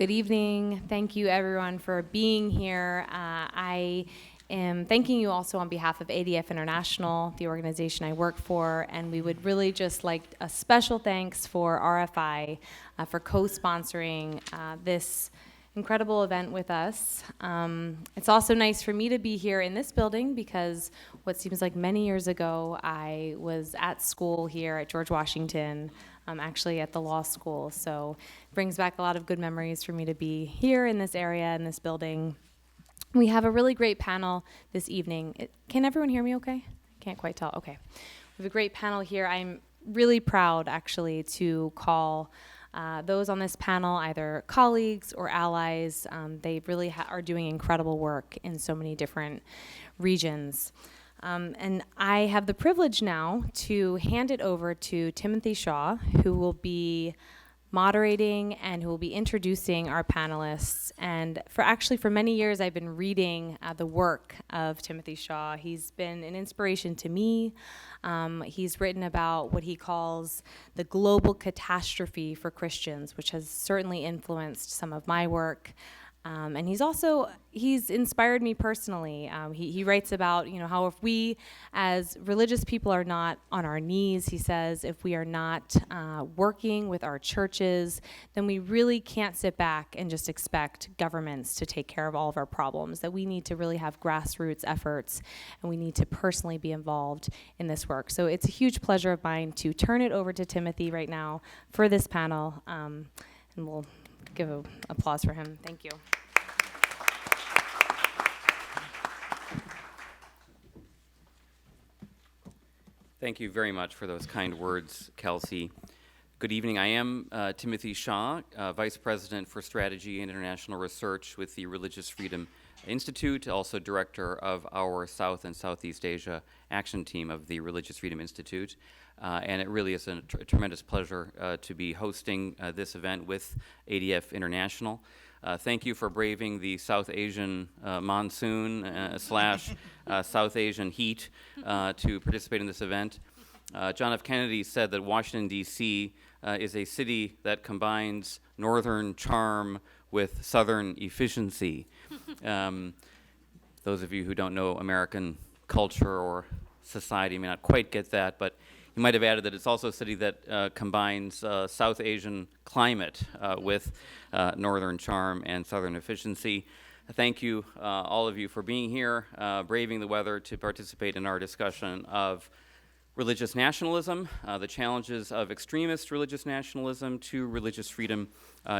Good evening. Thank you, everyone, for being here. I am thanking you also on behalf of ADF International, the organization I work for, and we would really just like a special thanks for RFI for co-sponsoring this incredible event with us. It's also nice for me to be here in this building because what seems like many years ago, I was at school here at George Washington, actually at the law school. So it brings back a lot of good memories for me to be here in this area, in this building. We have a really great panel this evening. Can everyone hear me okay? Can't quite tell. Okay. We have a great panel here. I'm really proud, actually, to call those on this panel either colleagues or allies. They really are doing incredible work in so many different regions. And I have the privilege now to hand it over to Timothy Shah, who will be moderating and who will be introducing our panelists. And for many years, I've been reading the work of Timothy Shah. He's been an inspiration to me. He's written about what he calls the global catastrophe for Christians, which has certainly influenced some of my work. And he's inspired me personally. He writes about, how if we as religious people are not on our knees, he says, if we are not working with our churches, then we really can't sit back and just expect governments to take care of all of our problems, that we need to really have grassroots efforts and we need to personally be involved in this work. So it's a huge pleasure of mine to turn it over to Timothy right now for this panel, and we'll give an applause for him. Thank you. Thank you very much for those kind words, Kelsey. Good evening. I am Timothy Shah, Vice President for Strategy and International Research with the Religious Freedom Institute, also Director of our South and Southeast Asia Action Team of the Religious Freedom Institute. And it really is a tremendous pleasure to be hosting this event with ADF International. Thank you for braving the South Asian monsoon slash South Asian heat to participate in this event. John F. Kennedy said that Washington, D.C. Is a city that combines northern charm with southern efficiency. Those of you who don't know American culture or society may not quite get that, but you might have added that it's also a city that combines South Asian climate with northern charm and southern efficiency. Thank you, all of you, for being here, braving the weather to participate in our discussion of religious nationalism, the challenges of extremist religious nationalism to religious freedom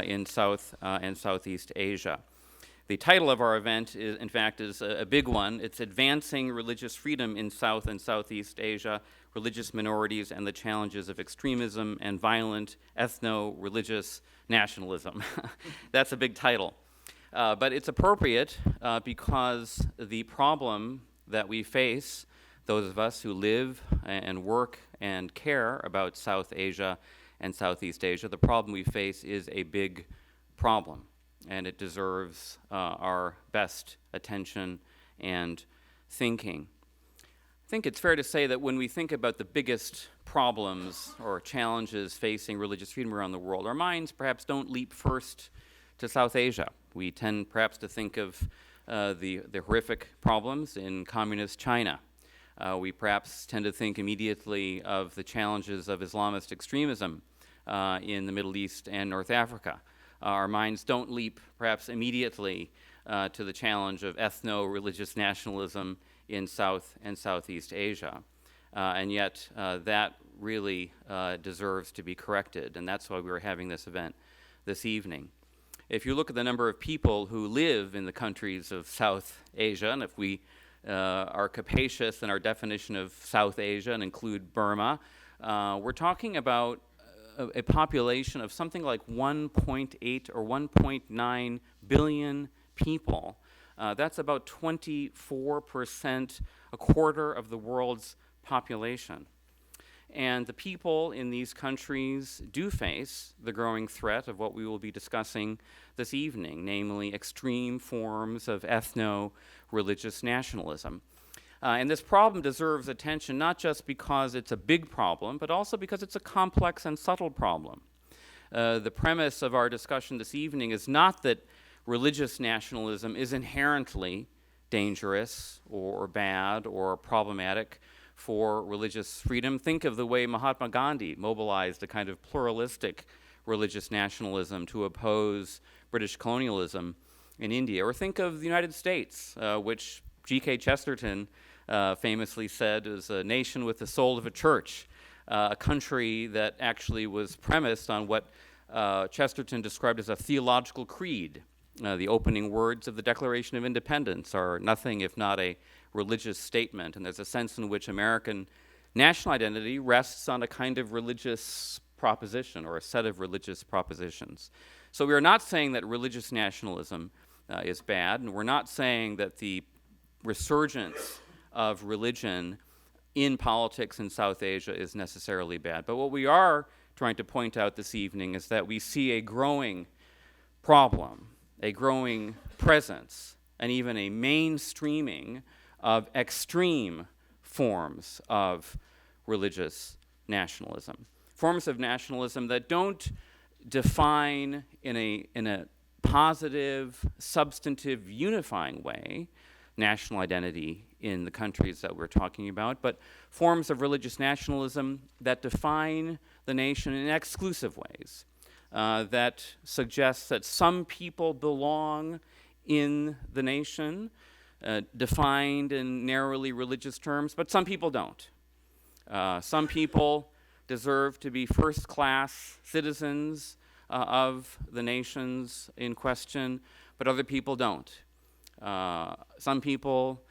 in South and Southeast Asia. The title of our event is, in fact, a big one. It's Advancing Religious Freedom in South and Southeast Asia, Religious Minorities and the Challenges of Extremism and Violent Ethno-Religious Nationalism. That's a big title. But it's appropriate because the problem that we face, those of us who live and work and care about South Asia and Southeast Asia, the problem we face is a big problem, and it deserves our best attention and thinking. I think it's fair to say that when we think about the biggest problems or challenges facing religious freedom around the world, our minds perhaps don't leap first to South Asia. We tend perhaps to think of the horrific problems in communist China. We perhaps tend to think immediately of the challenges of Islamist extremism in the Middle East and North Africa. Our minds don't leap perhaps immediately to the challenge of ethno-religious nationalism in South and Southeast Asia. And yet that really deserves to be corrected, and that's why we are having this event this evening. If you look at the number of people who live in the countries of South Asia, and if we are capacious in our definition of South Asia and include Burma, we're talking about a population of something like 1.8 or 1.9 billion people. That's about 24%, a quarter of the world's population. And the people in these countries do face the growing threat of what we will be discussing this evening, namely extreme forms of ethno-religious nationalism. And this problem deserves attention not just because it's a big problem, but also because it's a complex and subtle problem. The premise of our discussion this evening is not that religious nationalism is inherently dangerous or bad or problematic for religious freedom. Think of the way Mahatma Gandhi mobilized a kind of pluralistic religious nationalism to oppose British colonialism in India. Or think of the United States, which G.K. Chesterton famously said is a nation with the soul of a church, a country that actually was premised on what Chesterton described as a theological creed. The opening words of the Declaration of Independence are nothing if not a religious statement, and there's a sense in which American national identity rests on a kind of religious proposition or a set of religious propositions. So we are not saying that religious nationalism is bad, and we're not saying that the resurgence of religion in politics in South Asia is necessarily bad. But what we are trying to point out this evening is that we see a growing problem, a growing presence, and even a mainstreaming of extreme forms of religious nationalism. Forms of nationalism that don't define in a positive, substantive, unifying way national identity in the countries that we're talking about, but forms of religious nationalism that define the nation in exclusive ways, that suggests that some people belong in the nation, defined in narrowly religious terms, but some people don't. Some people deserve to be first-class citizens of the nations in question, but other people don't. Some people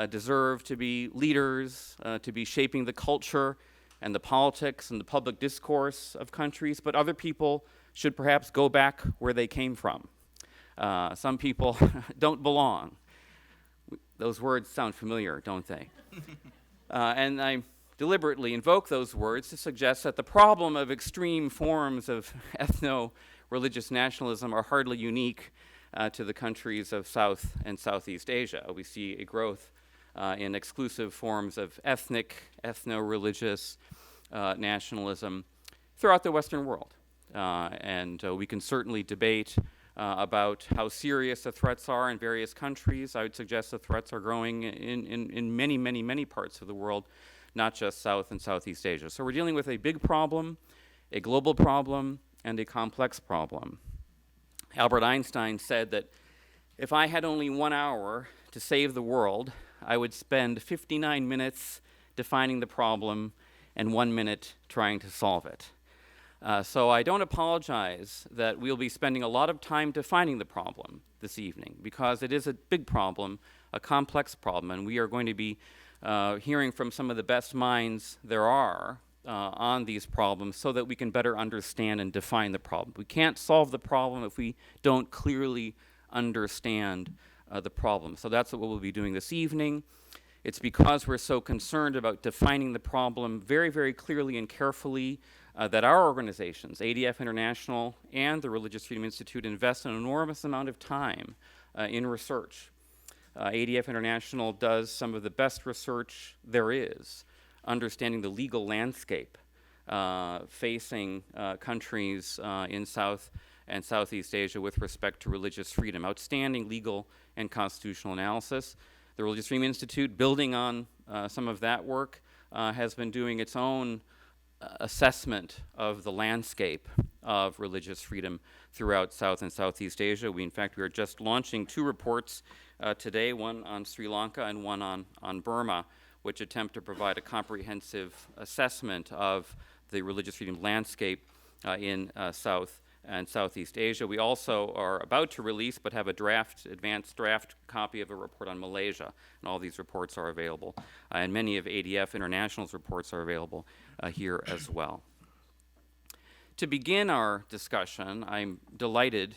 deserve to be leaders, to be shaping the culture and the politics and the public discourse of countries, but other people should perhaps go back where they came from. Some people don't belong. Those words sound familiar, don't they? And I deliberately invoke those words to suggest that the problem of extreme forms of ethno-religious nationalism are hardly unique to the countries of South and Southeast Asia. We see a growth in exclusive forms of ethnic, ethno-religious nationalism throughout the Western world. And we can certainly debate about how serious the threats are in various countries. I would suggest the threats are growing in many, many, many parts of the world, not just South and Southeast Asia. So we're dealing with a big problem, a global problem, and a complex problem. Albert Einstein said that if I had only 1 hour to save the world, I would spend 59 minutes defining the problem and 1 minute trying to solve it. So I don't apologize that we'll be spending a lot of time defining the problem this evening, because it is a big problem, a complex problem, and we are going to be hearing from some of the best minds there are on these problems so that we can better understand and define the problem. We can't solve the problem if we don't clearly understand the problem. So that's what we'll be doing this evening. It's because we're so concerned about defining the problem very, very clearly and carefully that our organizations, ADF International and the Religious Freedom Institute, invest an enormous amount of time in research. ADF International does some of the best research there is, understanding the legal landscape facing countries in South and Southeast Asia with respect to religious freedom. Outstanding legal and constitutional analysis. The Religious Freedom Institute, building on some of that work, has been doing its own assessment of the landscape of religious freedom throughout South and Southeast Asia. We are just launching 2 reports today, one on Sri Lanka and one on Burma, which attempt to provide a comprehensive assessment of the religious freedom landscape in South and Southeast Asia. We also are about to release, but have advanced draft copy of a report on Malaysia, and all these reports are available. And many of ADF International's reports are available here as well. To begin our discussion, I'm delighted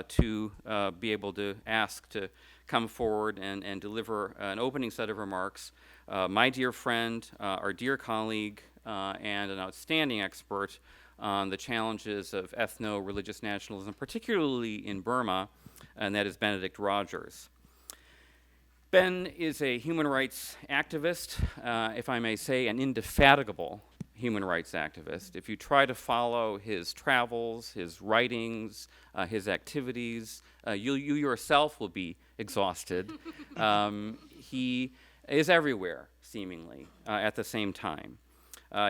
to be able to ask to come forward and deliver an opening set of remarks. My dear friend, our dear colleague, and an outstanding expert on the challenges of ethno-religious nationalism, particularly in Burma, and that is Benedict Rogers. Ben is a human rights activist, if I may say, an indefatigable human rights activist. If you try to follow his travels, his writings, his activities, you yourself will be exhausted. He is everywhere, seemingly, at the same time.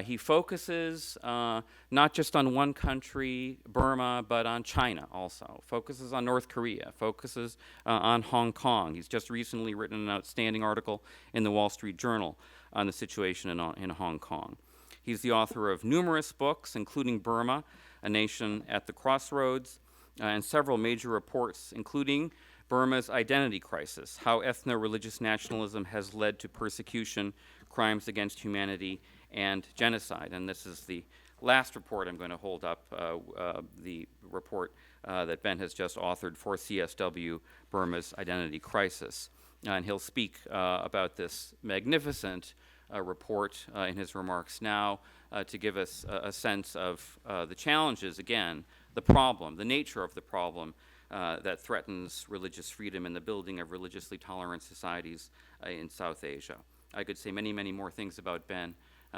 He focuses not just on one country, Burma, but on China also. Focuses on North Korea, focuses on Hong Kong. He's just recently written an outstanding article in the Wall Street Journal on the situation in Hong Kong. He's the author of numerous books, including Burma, A Nation at the Crossroads, and several major reports, including Burma's Identity Crisis, How Ethno-Religious Nationalism Has Led to Persecution, Crimes Against Humanity, and Genocide. And this is the last report I'm going to hold up, the report that Ben has just authored for CSW, Burma's Identity Crisis. And he'll speak about this magnificent report in his remarks now to give us a sense of the challenges, again, the problem, the nature of the problem that threatens religious freedom and the building of religiously tolerant societies in South Asia. I could say many, many more things about Ben,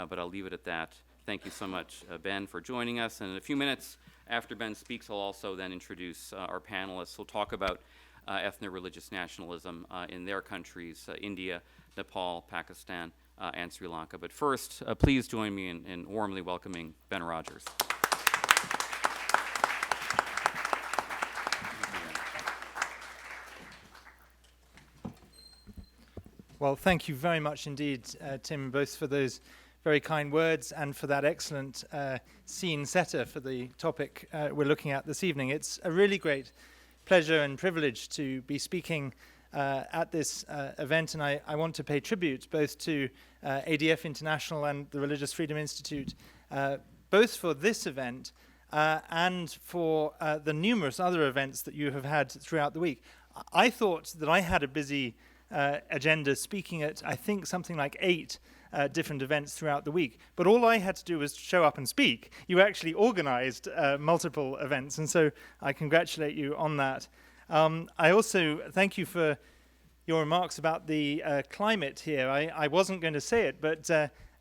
but I'll leave it at that. Thank you so much, Ben, for joining us. And in a few minutes after Ben speaks, I'll also then introduce our panelists. We'll talk about ethno-religious nationalism in their countries, India, Nepal, Pakistan, and Sri Lanka. But first, please join me in warmly welcoming Ben Rogers. Well, thank you very much indeed, Tim, both for those very kind words and for that excellent scene setter for the topic we're looking at this evening. It's a really great pleasure and privilege to be speaking at this event, and I want to pay tribute both to ADF International and the Religious Freedom Institute, both for this event and for the numerous other events that you have had throughout the week. I thought that I had a busy agenda speaking at, I think, something like 8 different events throughout the week. But all I had to do was show up and speak. You actually organized multiple events, and so I congratulate you on that. I also thank you for your remarks about the climate here. I wasn't going to say it, but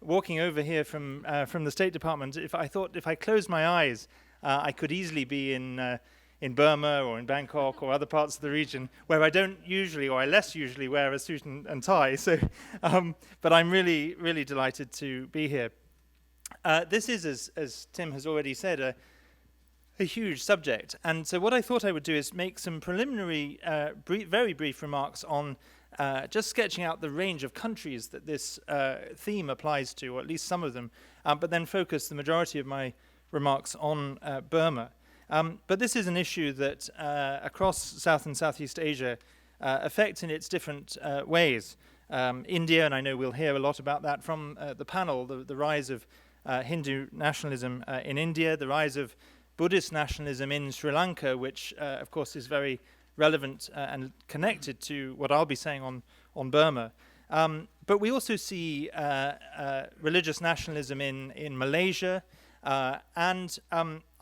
walking over here from the State Department, I thought if I closed my eyes, I could easily be in Burma or in Bangkok or other parts of the region where I don't usually, or I less usually, wear a suit and tie. So, but I'm really, really delighted to be here. This is, as Tim has already said, a huge subject. And so what I thought I would do is make some preliminary, very brief remarks on just sketching out the range of countries that this theme applies to, or at least some of them, but then focus the majority of my remarks on Burma. But this is an issue that across South and Southeast Asia affects in its different ways. India, and I know we'll hear a lot about that from the panel, the rise of Hindu nationalism in India, the rise of Buddhist nationalism in Sri Lanka, which of course is very relevant and connected to what I'll be saying on Burma. But we also see religious nationalism in Malaysia, and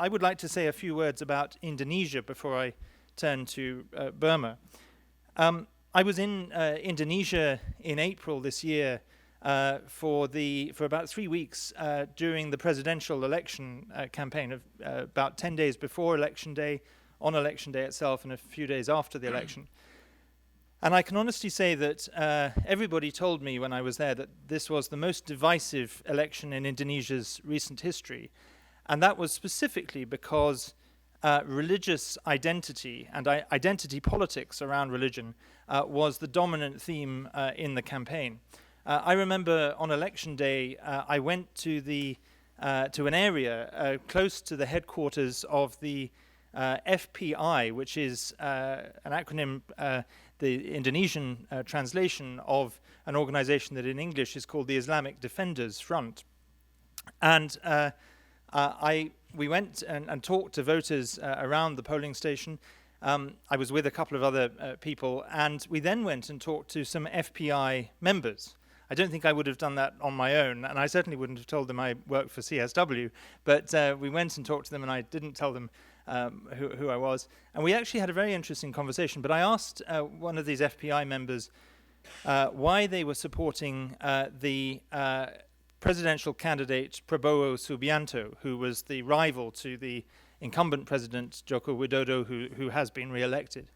I would like to say a few words about Indonesia before I turn to Burma. I was in Indonesia in April this year for about 3 weeks during the presidential election campaign, of about 10 days before Election Day, on Election Day itself, and a few days after the election. And I can honestly say that everybody told me when I was there that this was the most divisive election in Indonesia's recent history. And that was specifically because religious identity and identity politics around religion was the dominant theme in the campaign. I remember on Election Day, I went to an area close to the headquarters of the FPI, which is an acronym, the Indonesian translation of an organization that in English is called the Islamic Defenders Front. And we went and talked to voters around the polling station. I was with a couple of other people, and we then went and talked to some FPI members. I don't think I would have done that on my own, and I certainly wouldn't have told them I worked for CSW, but we went and talked to them, and I didn't tell them who I was. And we actually had a very interesting conversation, but I asked one of these FPI members why they were supporting the presidential candidate Prabowo Subianto, who was the rival to the incumbent president Joko Widodo, who has been re-elected.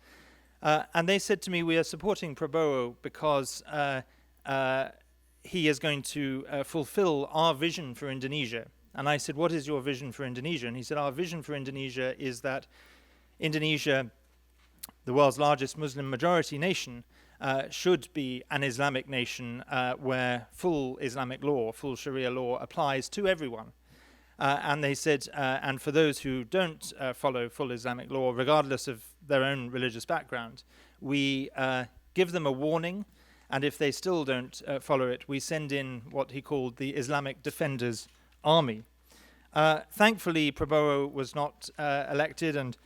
And they said to me, we are supporting Prabowo because he is going to fulfill our vision for Indonesia. And I said, what is your vision for Indonesia? And he said, our vision for Indonesia is that Indonesia, the world's largest Muslim majority nation, should be an Islamic nation where full Islamic law, full Sharia law applies to everyone. And they said, and for those who don't follow full Islamic law, regardless of their own religious background, we give them a warning, and if they still don't follow it, we send in what he called the Islamic Defenders Army. Thankfully, Prabowo was not elected, and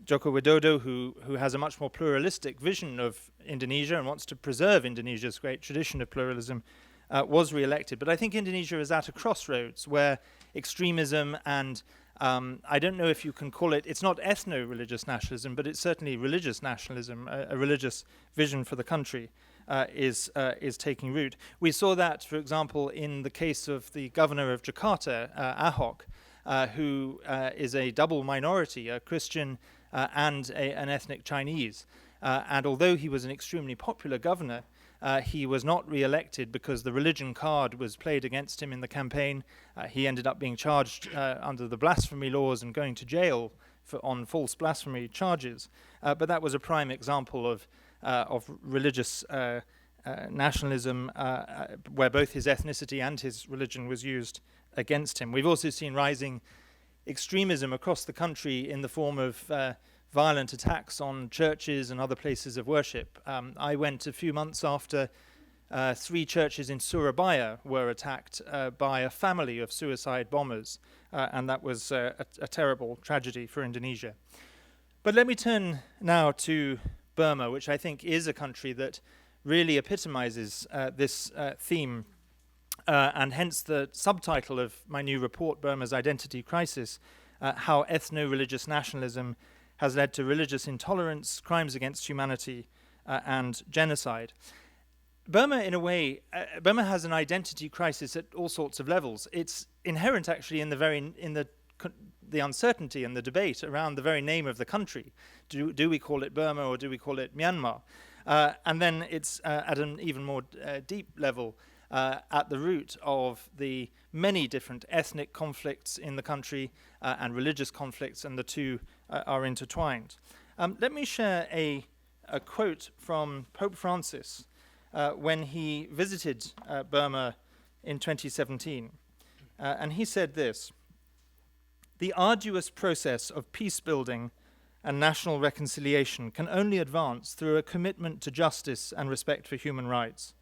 Joko Widodo, who has a much more pluralistic vision of Indonesia and wants to preserve Indonesia's great tradition of pluralism, was re-elected. But I think Indonesia is at a crossroads where extremism and I don't know if you can call it, it's not ethno-religious nationalism, but it's certainly religious nationalism, a religious vision for the country is taking root. We saw that, for example, in the case of the governor of Jakarta, Ahok, who is a double minority, a Christian and an ethnic Chinese. And although he was an extremely popular governor, he was not re-elected because the religion card was played against him in the campaign. He ended up being charged under the blasphemy laws and going to jail on false blasphemy charges. But that was a prime example of religious nationalism where both his ethnicity and his religion was used against him. We've also seen rising extremism across the country in the form of violent attacks on churches and other places of worship. I went a few months after 3 churches in Surabaya were attacked by a family of suicide bombers, and that was a terrible tragedy for Indonesia. But let me turn now to Burma, which I think is a country that really epitomizes this theme, and hence the subtitle of my new report, Burma's Identity Crisis, how ethno-religious nationalism has led to religious intolerance, crimes against humanity, and genocide. Burma, in a way, Burma has an identity crisis at all sorts of levels. It's inherent, actually, in the uncertainty and the debate around the very name of the country. Do we call it Burma or do we call it Myanmar? And then it's at an even more deep level at the root of the many different ethnic conflicts in the country and religious conflicts, and the two are intertwined. Let me share a quote from Pope Francis when he visited Burma in 2017. And he said this: "The arduous process of peace building and national reconciliation can only advance through a commitment to justice and respect for human rights.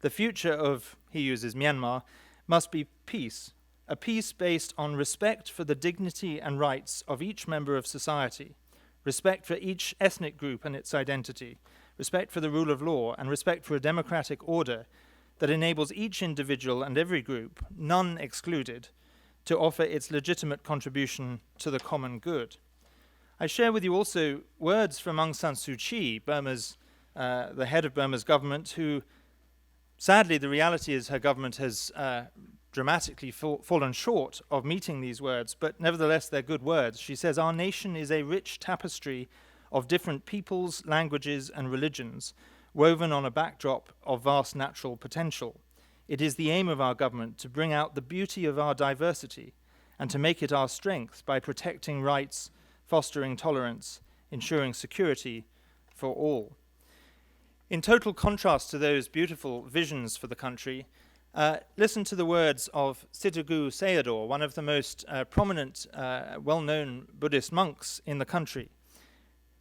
The future of," he uses, Myanmar, "must be peace, a peace based on respect for the dignity and rights of each member of society, respect for each ethnic group and its identity, respect for the rule of law, and respect for a democratic order that enables each individual and every group, none excluded, to offer its legitimate contribution to the common good." I share with you also words from Aung San Suu Kyi, the head of Burma's government, who, sadly, the reality is her government has dramatically fallen short of meeting these words, but nevertheless they're good words. She says, "Our nation is a rich tapestry of different peoples, languages, and religions, woven on a backdrop of vast natural potential. It is the aim of our government to bring out the beauty of our diversity and to make it our strength by protecting rights, fostering tolerance, ensuring security for all." In total contrast to those beautiful visions for the country, listen to the words of Sitagu Sayadaw, one of the most prominent, well-known Buddhist monks in the country,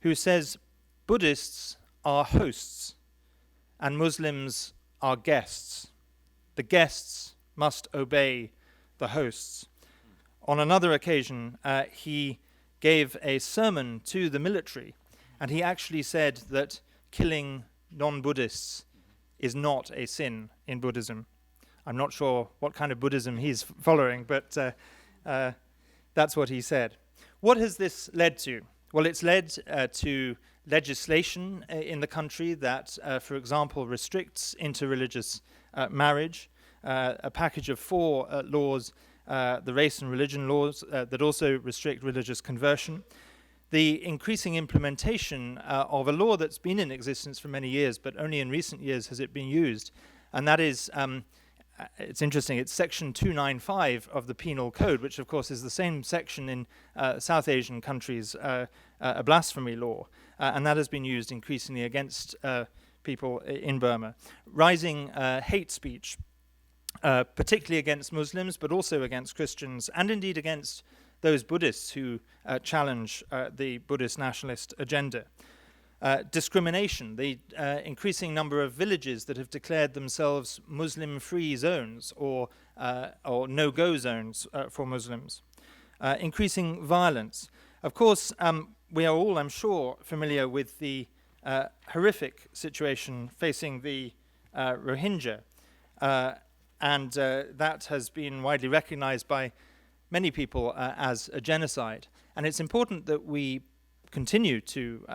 who says, "Buddhists are hosts and Muslims are guests. The guests must obey the hosts." On another occasion, he gave a sermon to the military, and he actually said that killing non-Buddhists is not a sin in Buddhism. I'm not sure what kind of Buddhism he's following, but that's what he said. What has this led to? Well, it's led to legislation in the country that, for example, restricts interreligious marriage. a package of 4 laws, the race and religion laws that also restrict religious conversion, the increasing implementation of a law that's been in existence for many years, but only in recent years has it been used, and that is, it's interesting, it's section 295 of the Penal Code, which of course is the same section in South Asian countries, a blasphemy law, and that has been used increasingly against people in Burma. Rising hate speech, particularly against Muslims, but also against Christians, and indeed against those Buddhists who challenge the Buddhist nationalist agenda. Discrimination, the increasing number of villages that have declared themselves Muslim-free zones or no-go zones for Muslims. Increasing violence. Of course, we are all, I'm sure, familiar with the horrific situation facing the Rohingya, and that has been widely recognized by many people as a genocide. And it's important that we continue to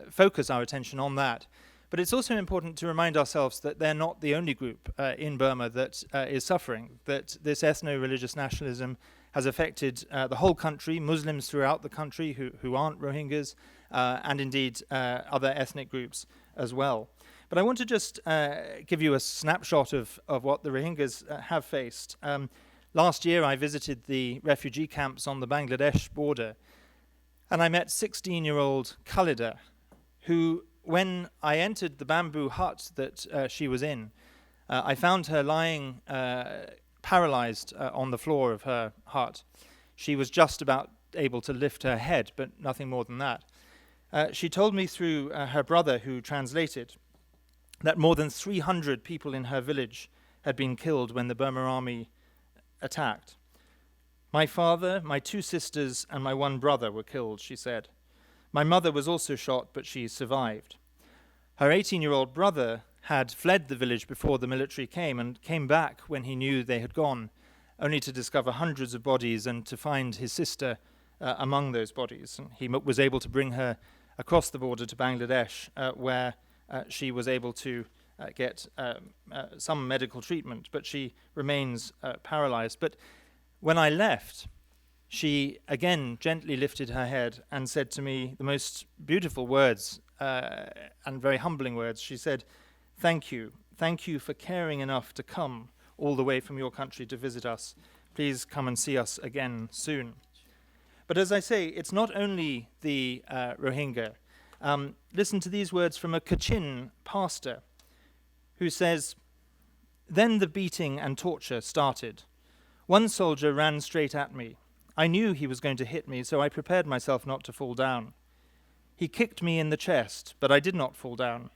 focus our attention on that. But it's also important to remind ourselves that they're not the only group in Burma that is suffering, that this ethno-religious nationalism has affected the whole country, Muslims throughout the country who aren't Rohingyas, and indeed other ethnic groups as well. But I want to just give you a snapshot of what the Rohingyas have faced. Last year I visited the refugee camps on the Bangladesh border, and I met 16-year-old Khalida, who, when I entered the bamboo hut that she was in, I found her lying paralyzed on the floor of her hut. She was just about able to lift her head, but nothing more than that. She told me through her brother, who translated, that more than 300 people in her village had been killed when the Burma army attacked. My father, my 2 sisters, and my 1 brother were killed, she said. My mother was also shot, but she survived. Her 18-year-old brother had fled the village before the military came and came back when he knew they had gone, only to discover hundreds of bodies and to find his sister among those bodies. And he was able to bring her across the border to Bangladesh, where she was able to get some medical treatment, but she remains paralyzed. But when I left, she again gently lifted her head and said to me the most beautiful words and very humbling words. She said, "Thank you for caring enough to come all the way from your country to visit us. Please come and see us again soon." But as I say, it's not only the Rohingya. Listen to these words from a Kachin pastor who says, "Then the beating and torture started. One soldier ran straight at me. I knew he was going to hit me, so I prepared myself not to fall down. He kicked me in the chest, but I did not fall down.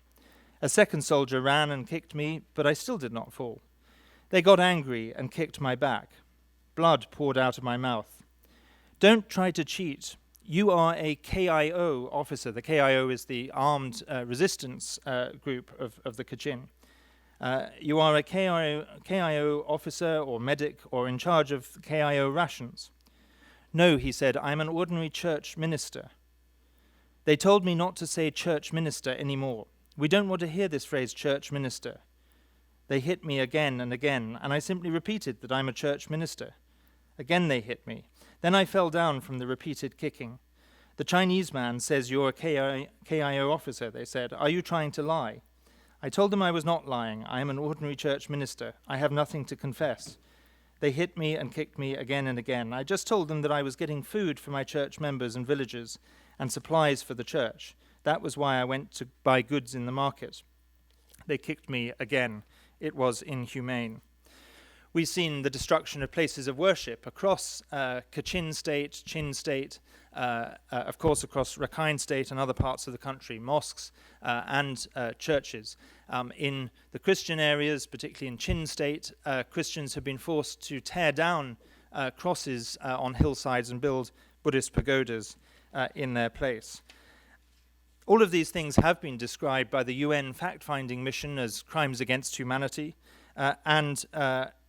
A second soldier ran and kicked me, but I still did not fall. They got angry and kicked my back. Blood poured out of my mouth. Don't try to cheat. You are a KIO officer." The KIO is the armed resistance group of the Kachin. "You are a KIO officer or medic or in charge of KIO rations." "No," he said, "I'm an ordinary church minister." They told me not to say church minister anymore. We don't want to hear this phrase, church minister. They hit me again and again, and I simply repeated that I'm a church minister. Again they hit me. Then I fell down from the repeated kicking. "The Chinese man says you're a KIO officer," they said. "Are you trying to lie?" I told them I was not lying. I am an ordinary church minister. I have nothing to confess. They hit me and kicked me again and again. I just told them that I was getting food for my church members and villagers and supplies for the church. That was why I went to buy goods in the market. They kicked me again. It was inhumane. We've seen the destruction of places of worship across Kachin State, Chin State, of course across Rakhine State and other parts of the country, mosques and churches. In the Christian areas, particularly in Chin State, Christians have been forced to tear down crosses on hillsides and build Buddhist pagodas in their place. All of these things have been described by the UN fact-finding mission as crimes against humanity, and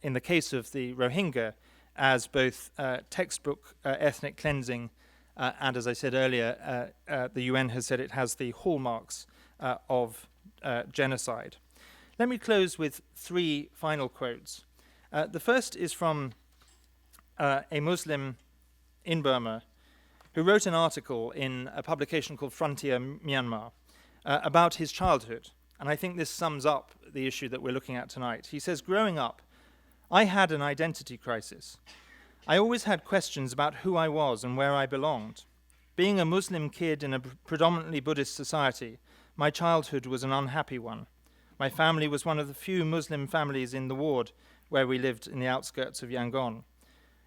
in the case of the Rohingya, as both textbook ethnic cleansing, and as I said earlier, the UN has said it has the hallmarks of genocide. Let me close with 3 final quotes. The first is from a Muslim in Burma who wrote an article in a publication called Frontier Myanmar about his childhood. And I think this sums up the issue that we're looking at tonight. He says, growing up, I had an identity crisis. I always had questions about who I was and where I belonged. Being a Muslim kid in a predominantly Buddhist society, my childhood was an unhappy one. My family was one of the few Muslim families in the ward where we lived in the outskirts of Yangon.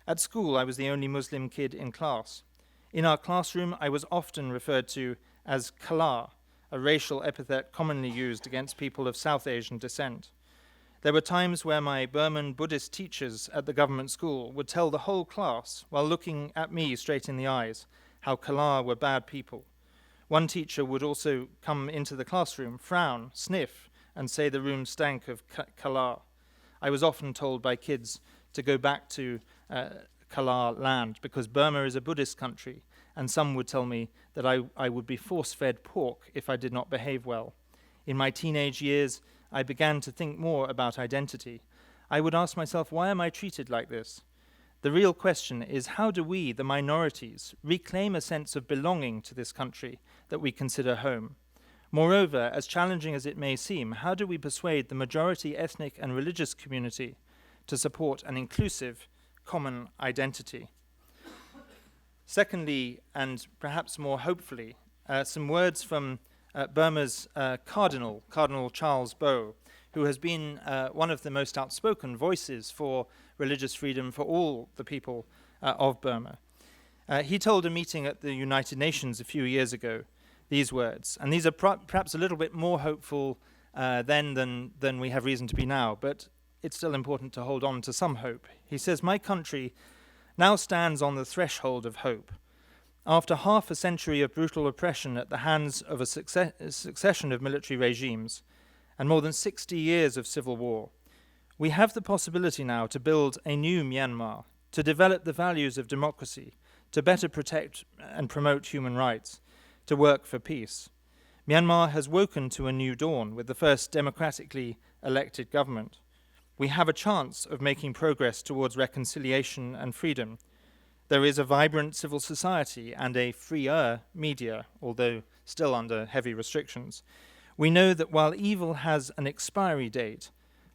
At school, I was the only Muslim kid in class. In our classroom, I was often referred to as Kala, a racial epithet commonly used against people of South Asian descent. There were times where my Burman Buddhist teachers at the government school would tell the whole class, while looking at me straight in the eyes, how Kala were bad people. One teacher would also come into the classroom, frown, sniff, and say the room stank of Kala. I was often told by kids to go back to Kala land because Burma is a Buddhist country, and some would tell me that I would be force-fed pork if I did not behave well. In my teenage years, I began to think more about identity. I would ask myself, why am I treated like this? The real question is, how do we, the minorities, reclaim a sense of belonging to this country that we consider home? Moreover, as challenging as it may seem, how do we persuade the majority ethnic and religious community to support an inclusive, common identity? Secondly, and perhaps more hopefully, some words from Burma's Cardinal Charles Bo, who has been one of the most outspoken voices for religious freedom for all the people of Burma. He told a meeting at the United Nations a few years ago these words, and these are perhaps a little bit more hopeful then than we have reason to be now, but it's still important to hold on to some hope. He says, "My country now stands on the threshold of hope. After half a century of brutal oppression at the hands of a succession of military regimes and more than 60 years of civil war, we have the possibility now to build a new Myanmar, to develop the values of democracy, to better protect and promote human rights, to work for peace. Myanmar has woken to a new dawn with the first democratically elected government. We have a chance of making progress towards reconciliation and freedom. There is a vibrant civil society and a freer media, although still under heavy restrictions. We know that while evil has an expiry date,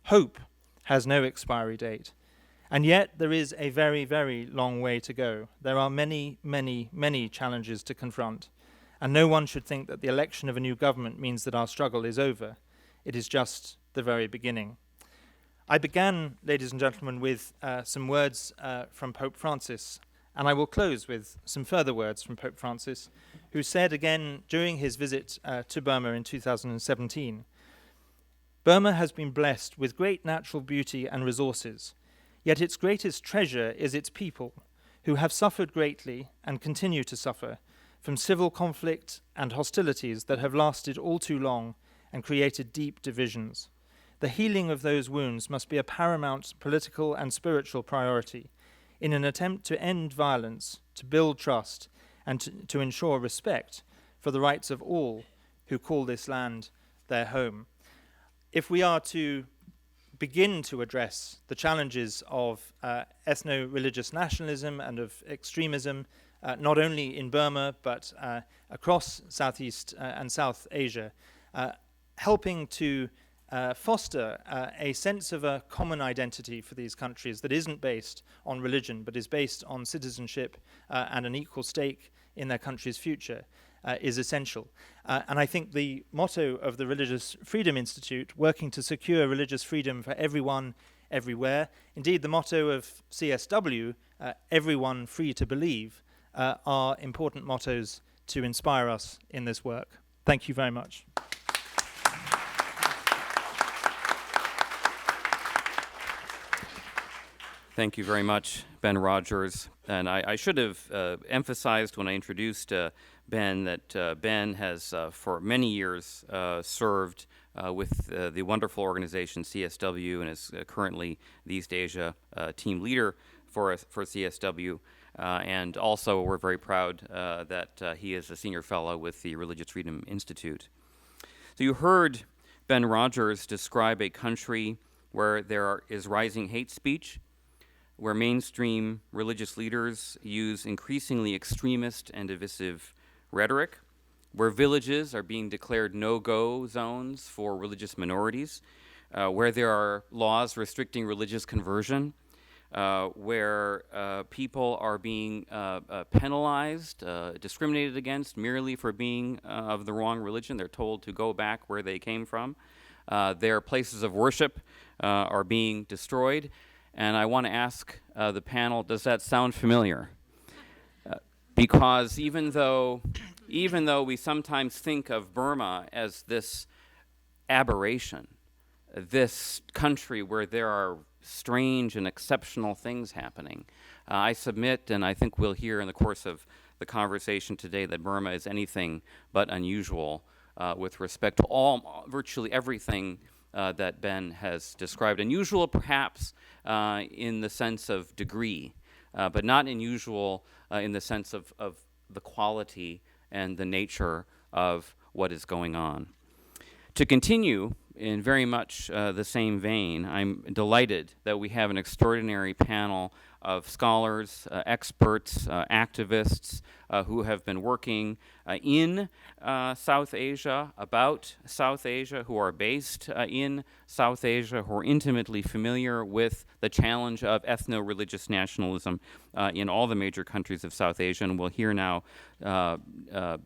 hope has no expiry date. And yet there is a very, very long way to go. There are many, many, many challenges to confront. And no one should think that the election of a new government means that our struggle is over. It is just the very beginning." I began, ladies and gentlemen, with some words from Pope Francis, and I will close with some further words from Pope Francis, who said again during his visit to Burma in 2017, "Burma has been blessed with great natural beauty and resources, yet its greatest treasure is its people, who have suffered greatly and continue to suffer from civil conflict and hostilities that have lasted all too long and created deep divisions. The healing of those wounds must be a paramount political and spiritual priority in an attempt to end violence, to build trust, and to ensure respect for the rights of all who call this land their home." If we are to begin to address the challenges of ethno-religious nationalism and of extremism, not only in Burma but across Southeast and South Asia, helping to foster a sense of a common identity for these countries that isn't based on religion but is based on citizenship and an equal stake in their country's future is essential. And I think the motto of the Religious Freedom Institute, working to secure religious freedom for everyone, everywhere, indeed the motto of CSW, everyone free to believe, are important mottos to inspire us in this work. Thank you very much. Thank you very much, Ben Rogers. And I should have emphasized when I introduced Ben that Ben has for many years served with the wonderful organization CSW and is currently the East Asia team leader for CSW. And also we're very proud that he is a senior fellow with the Religious Freedom Institute. So you heard Ben Rogers describe a country where is rising hate speech, where mainstream religious leaders use increasingly extremist and divisive rhetoric, where villages are being declared no-go zones for religious minorities, where there are laws restricting religious conversion, where people are being penalized, discriminated against merely for being of the wrong religion. They're told to go back where they came from. Their places of worship are being destroyed. And I want to ask the panel, does that sound familiar? Because even though we sometimes think of Burma as this aberration, this country where there are strange and exceptional things happening, I submit, and I think we'll hear in the course of the conversation today, that Burma is anything but unusual with respect to virtually everything that Ben has described. Unusual perhaps in the sense of degree, but not unusual in the sense of the quality and the nature of what is going on. To continue in very much the same vein, I'm delighted that we have an extraordinary panel of scholars, experts, activists who have been working in South Asia, about South Asia, who are based in South Asia, who are intimately familiar with the challenge of ethno-religious nationalism in all the major countries of South Asia. And we'll hear now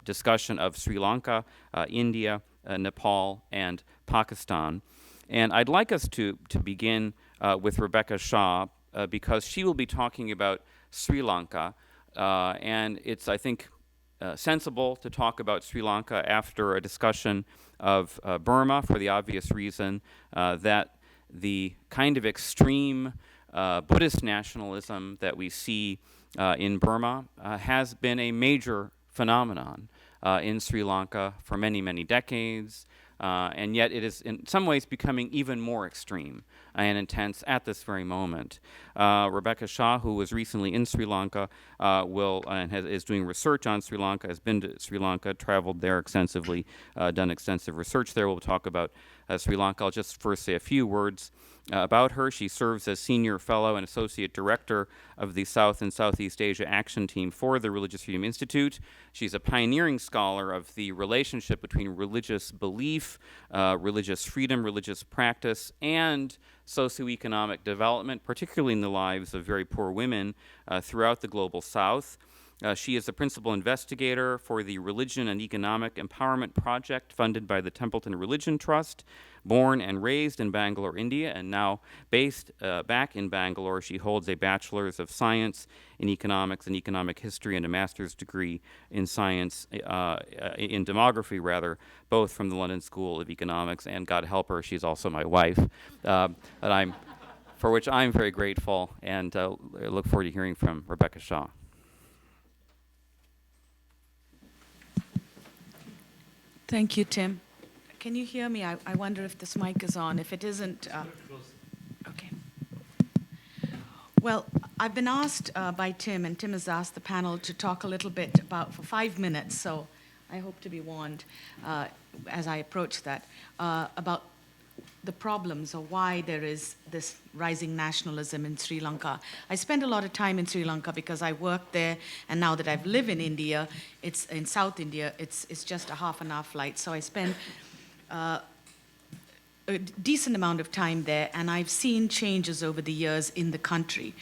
discussion of Sri Lanka, India, Nepal, and Pakistan. And I'd like us to begin with Rebecca Shah, because she will be talking about Sri Lanka, and it's, I think, sensible to talk about Sri Lanka after a discussion of Burma, for the obvious reason that the kind of extreme Buddhist nationalism that we see in Burma has been a major phenomenon in Sri Lanka for many, many decades. And yet it is in some ways becoming even more extreme and intense at this very moment. Rebecca Shah, who was recently in Sri Lanka, is doing research on Sri Lanka, has been to Sri Lanka, traveled there extensively, done extensive research there. We'll talk about Sri Lanka. I'll just first say a few words about her. She serves as Senior Fellow and Associate Director of the South and Southeast Asia Action Team for the Religious Freedom Institute. She's a pioneering scholar of the relationship between religious belief, religious freedom, religious practice, and socioeconomic development, particularly in the lives of very poor women throughout the global South. She is the principal investigator for the Religion and Economic Empowerment Project funded by the Templeton Religion Trust. Born and raised in Bangalore, India, and now based back in Bangalore, she holds a Bachelor's of Science in Economics and Economic History and a Master's degree in Science, in Demography, rather, both from the London School of Economics, and God help her, she's also my wife, for which I'm very grateful, and look forward to hearing from Rebecca Shah. Thank you, Tim. Can you hear me? I wonder if this mic is on. If it isn't, okay. Well, I've been asked by Tim, and Tim has asked the panel to talk a little bit for 5 minutes, so I hope to be warned as I approach that, about the problems or why there is this rising nationalism in Sri Lanka. I spent a lot of time in Sri Lanka because I worked there, and now that I've lived in India, it's in South India, it's just a half an hour flight, so I spend a decent amount of time there, and I've seen changes over the years in the country.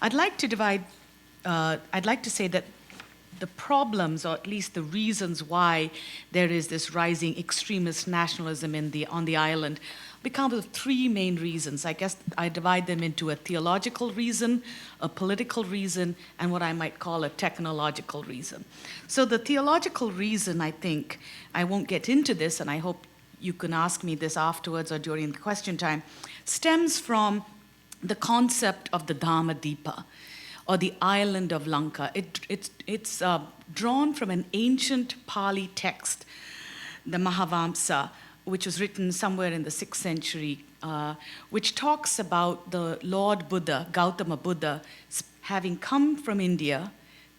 I'd like to say that the problems, or at least the reasons why there is this rising extremist nationalism on the island, become of three main reasons. I guess I divide them into a theological reason, a political reason, and what I might call a technological reason. So the theological reason, I think, I won't get into this, and I hope you can ask me this afterwards or during the question time, stems from the concept of the Dhamma-Dipa, or the island of Lanka. It's drawn from an ancient Pali text, the Mahavamsa, which was written somewhere in the 6th century, which talks about the Lord Buddha, Gautama Buddha, having come from India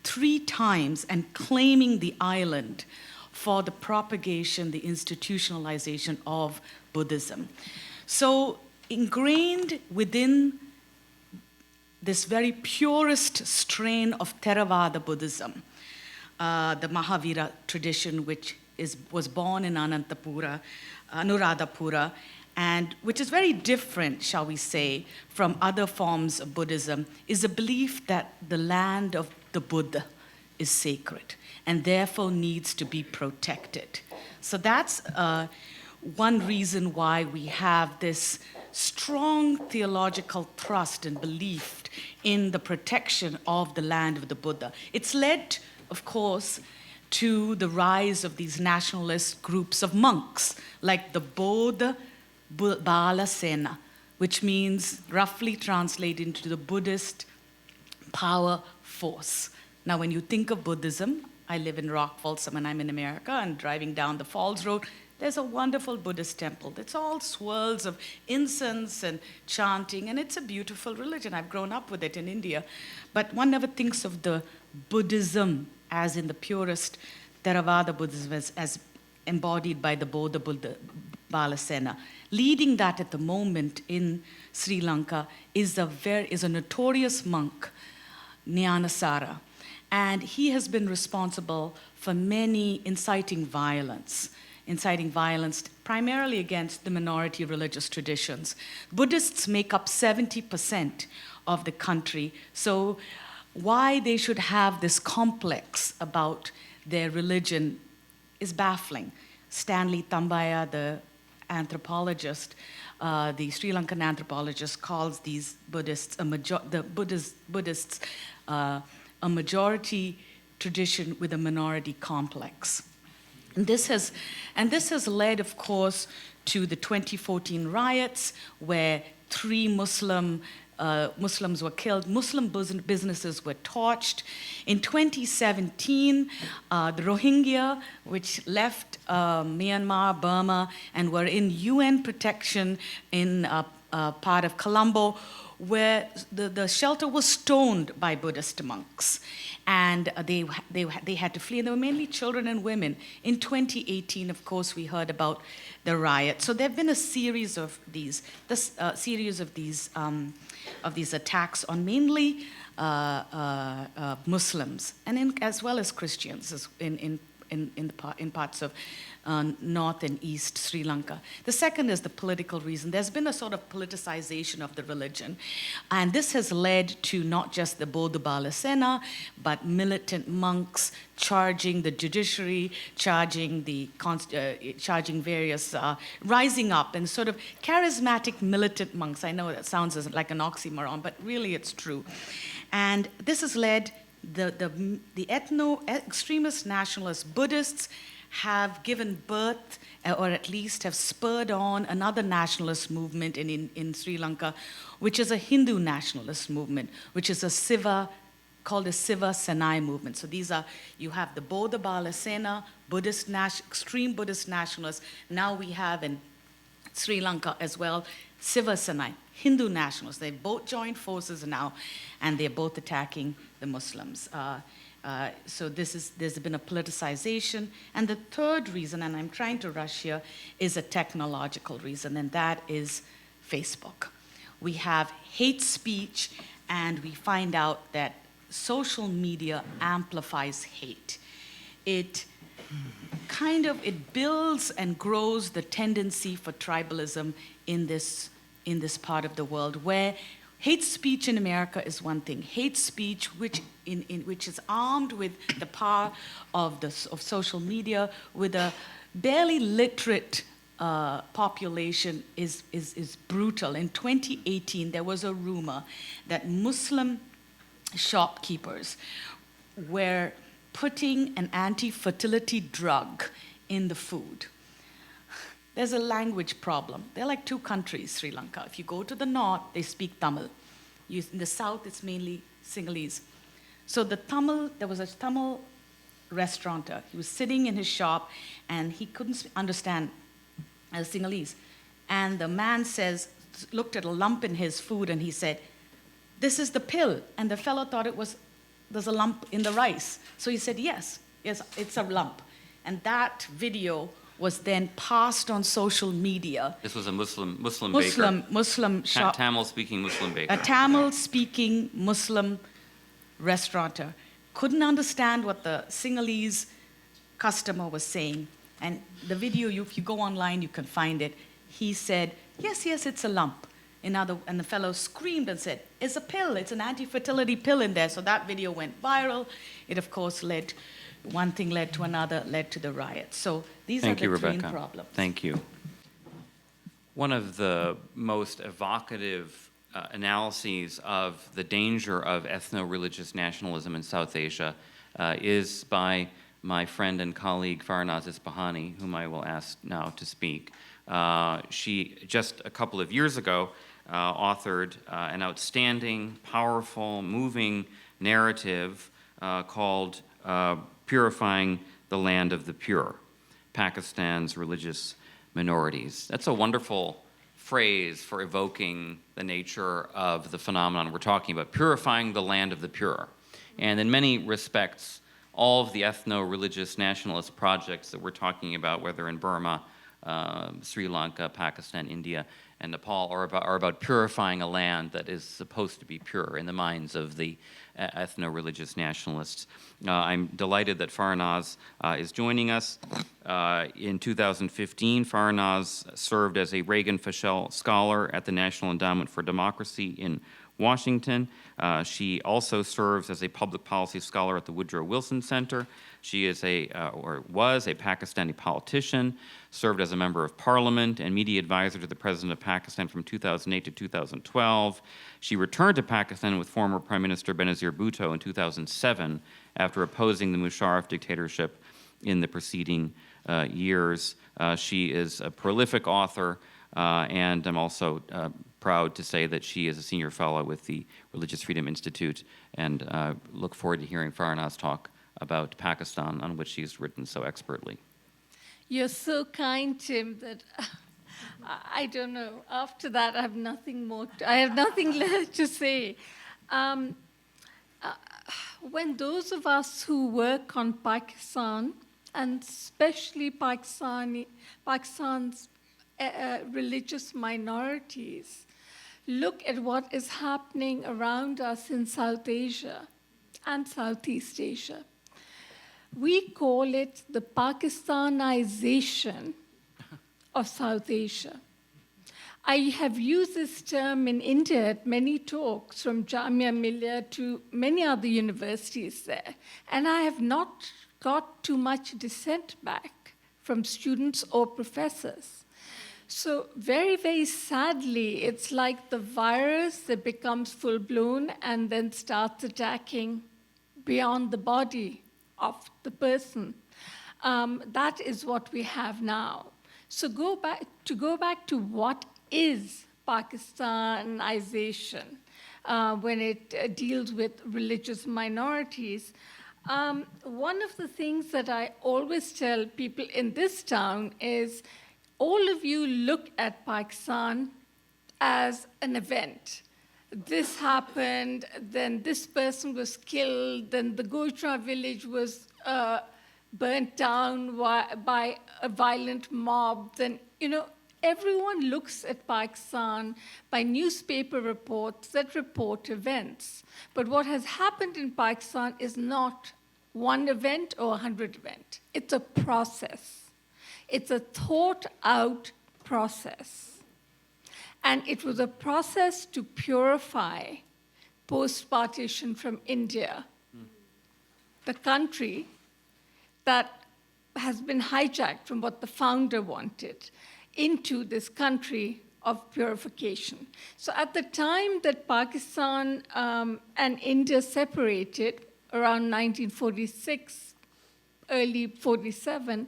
3 times and claiming the island for the propagation, the institutionalization of Buddhism. So ingrained within this very purest strain of Theravada Buddhism, the Mahavira tradition, which was born in Anuradhapura, and which is very different, shall we say, from other forms of Buddhism, is a belief that the land of the Buddha is sacred and therefore needs to be protected. So that's one reason why we have this strong theological trust and belief in the protection of the land of the Buddha. It's led, of course, to the rise of these nationalist groups of monks, like the Bodha Bala Sena, which means, roughly translated into the Buddhist power force. Now, when you think of Buddhism, I live in Rock Falls, and I'm in America, and driving down the Falls Road, there's a wonderful Buddhist temple. It's all swirls of incense and chanting, and it's a beautiful religion. I've grown up with it in India. But one never thinks of the Buddhism as in the purest Theravada Buddhism as embodied by the Bodha Buddha Balasena. Leading that at the moment in Sri Lanka is a notorious monk, Nyanasara. And he has been responsible for many inciting violence primarily against the minority religious traditions. Buddhists make up 70% of the country, so why they should have this complex about their religion is baffling. Stanley Tambaya, the anthropologist, the Sri Lankan anthropologist, calls these Buddhists a majority tradition with a minority complex. And this has led, of course, to the 2014 riots, where 3 Muslims were killed. Muslim businesses were torched. In 2017, the Rohingya, which left Myanmar, Burma, and were in UN protection in part of Colombo, where the shelter was stoned by Buddhist monks. And they had to flee, and they were mainly children and women. In 2018, of course, we heard about the riot. So there have been a series of these attacks on mainly Muslims, and as well as Christians in parts of north and east Sri Lanka. The second is the political reason. There's been a sort of politicization of the religion, and this has led to not just the Bodha Balasena, but militant monks charging the judiciary, charging various, rising up, and sort of charismatic militant monks. I know that sounds like an oxymoron, but really it's true. And this has led the extremist nationalist Buddhists have given birth, or at least have spurred on, another nationalist movement in Sri Lanka, which is a Hindu nationalist movement, which is called the Siva Senai movement. So you have the Bodha Balasena, extreme Buddhist nationalists. Now we have in Sri Lanka as well, Siva Senai, Hindu nationalists. They've both joined forces now, and they're both attacking the Muslims. So there's been a politicization. And the third reason, and I'm trying to rush here, is a technological reason, and that is Facebook. We have hate speech, and we find out that social media amplifies hate. It builds and grows the tendency for tribalism in this part of the world, where hate speech in America is one thing. Hate speech, which is armed with the power of social media, with a barely literate population, is brutal. In 2018, there was a rumor that Muslim shopkeepers were putting an anti-fertility drug in the food. There's a language problem. They're like 2 countries, Sri Lanka. If you go to the north, they speak Tamil. In the south, it's mainly Sinhalese. So there was a Tamil restaurateur. He was sitting in his shop, and he couldn't understand Sinhalese. And the man looked at a lump in his food, and he said, "This is the pill." And the fellow thought there's a lump in the rice. So he said, yes, it's a lump. And that video was then passed on social media. This was a Muslim baker. Muslim shop. Tamil-speaking Muslim baker. A Tamil-speaking Muslim restaurateur couldn't understand what the Sinhalese customer was saying. And the video, if you go online, you can find it. He said, yes, it's a lump. And the fellow screamed and said, it's a pill, it's an anti-fertility pill in there. So that video went viral. It, of course, one thing led to another, led to the riot. So these are the twin problems. Thank you. One of the most evocative analyses of the danger of ethno-religious nationalism in South Asia is by my friend and colleague Farnaz Isfahani, whom I will ask now to speak. She, just a couple of years ago, authored an outstanding, powerful, moving narrative called Purifying the Land of the Pure, Pakistan's Religious Minorities. That's a wonderful phrase for evoking the nature of the phenomenon we're talking about, purifying the land of the pure. And in many respects, all of the ethno-religious nationalist projects that we're talking about, whether in Burma, Sri Lanka, Pakistan, India, and Nepal, are about purifying a land that is supposed to be pure in the minds of the ethno-religious nationalists. I'm delighted that Farnaz is joining us. In 2015, Farnaz served as a Reagan-Fischel Scholar at the National Endowment for Democracy in Washington. She also serves as a public policy scholar at the Woodrow Wilson Center. She is was a Pakistani politician, served as a member of parliament and media advisor to the president of Pakistan from 2008 to 2012. She returned to Pakistan with former Prime Minister Benazir Bhutto in 2007 after opposing the Musharraf dictatorship in the preceding years. She is a prolific author, and I'm also proud to say that she is a senior fellow with the Religious Freedom Institute, and look forward to hearing Farnaz talk about Pakistan, on which she's written so expertly. You're so kind, Tim, that I don't know. After that, I have nothing left to say. When those of us who work on Pakistan, and especially Pakistan's religious minorities, look at what is happening around us in South Asia and Southeast Asia, we call it the Pakistanization of South Asia. I have used this term in India at many talks, from Jamia Millia to many other universities there, and I have not got too much dissent back from students or professors. So very, very sadly, it's like the virus that becomes full-blown and then starts attacking beyond the body of the person. That is what we have now. So go back to what is Pakistanization when it deals with religious minorities. One of the things that I always tell people in this town is, all of you look at Pakistan as an event. This happened, then this person was killed, then the Gojra village was burnt down by a violent mob. Then, everyone looks at Pakistan by newspaper reports that report events. But what has happened in Pakistan is not one event or 100 events. It's a process. It's a thought-out process. And it was a process to purify post-partition from India, the country that has been hijacked from what the founder wanted, into this country of purification. So at the time that Pakistan and India separated, around 1946, early 47,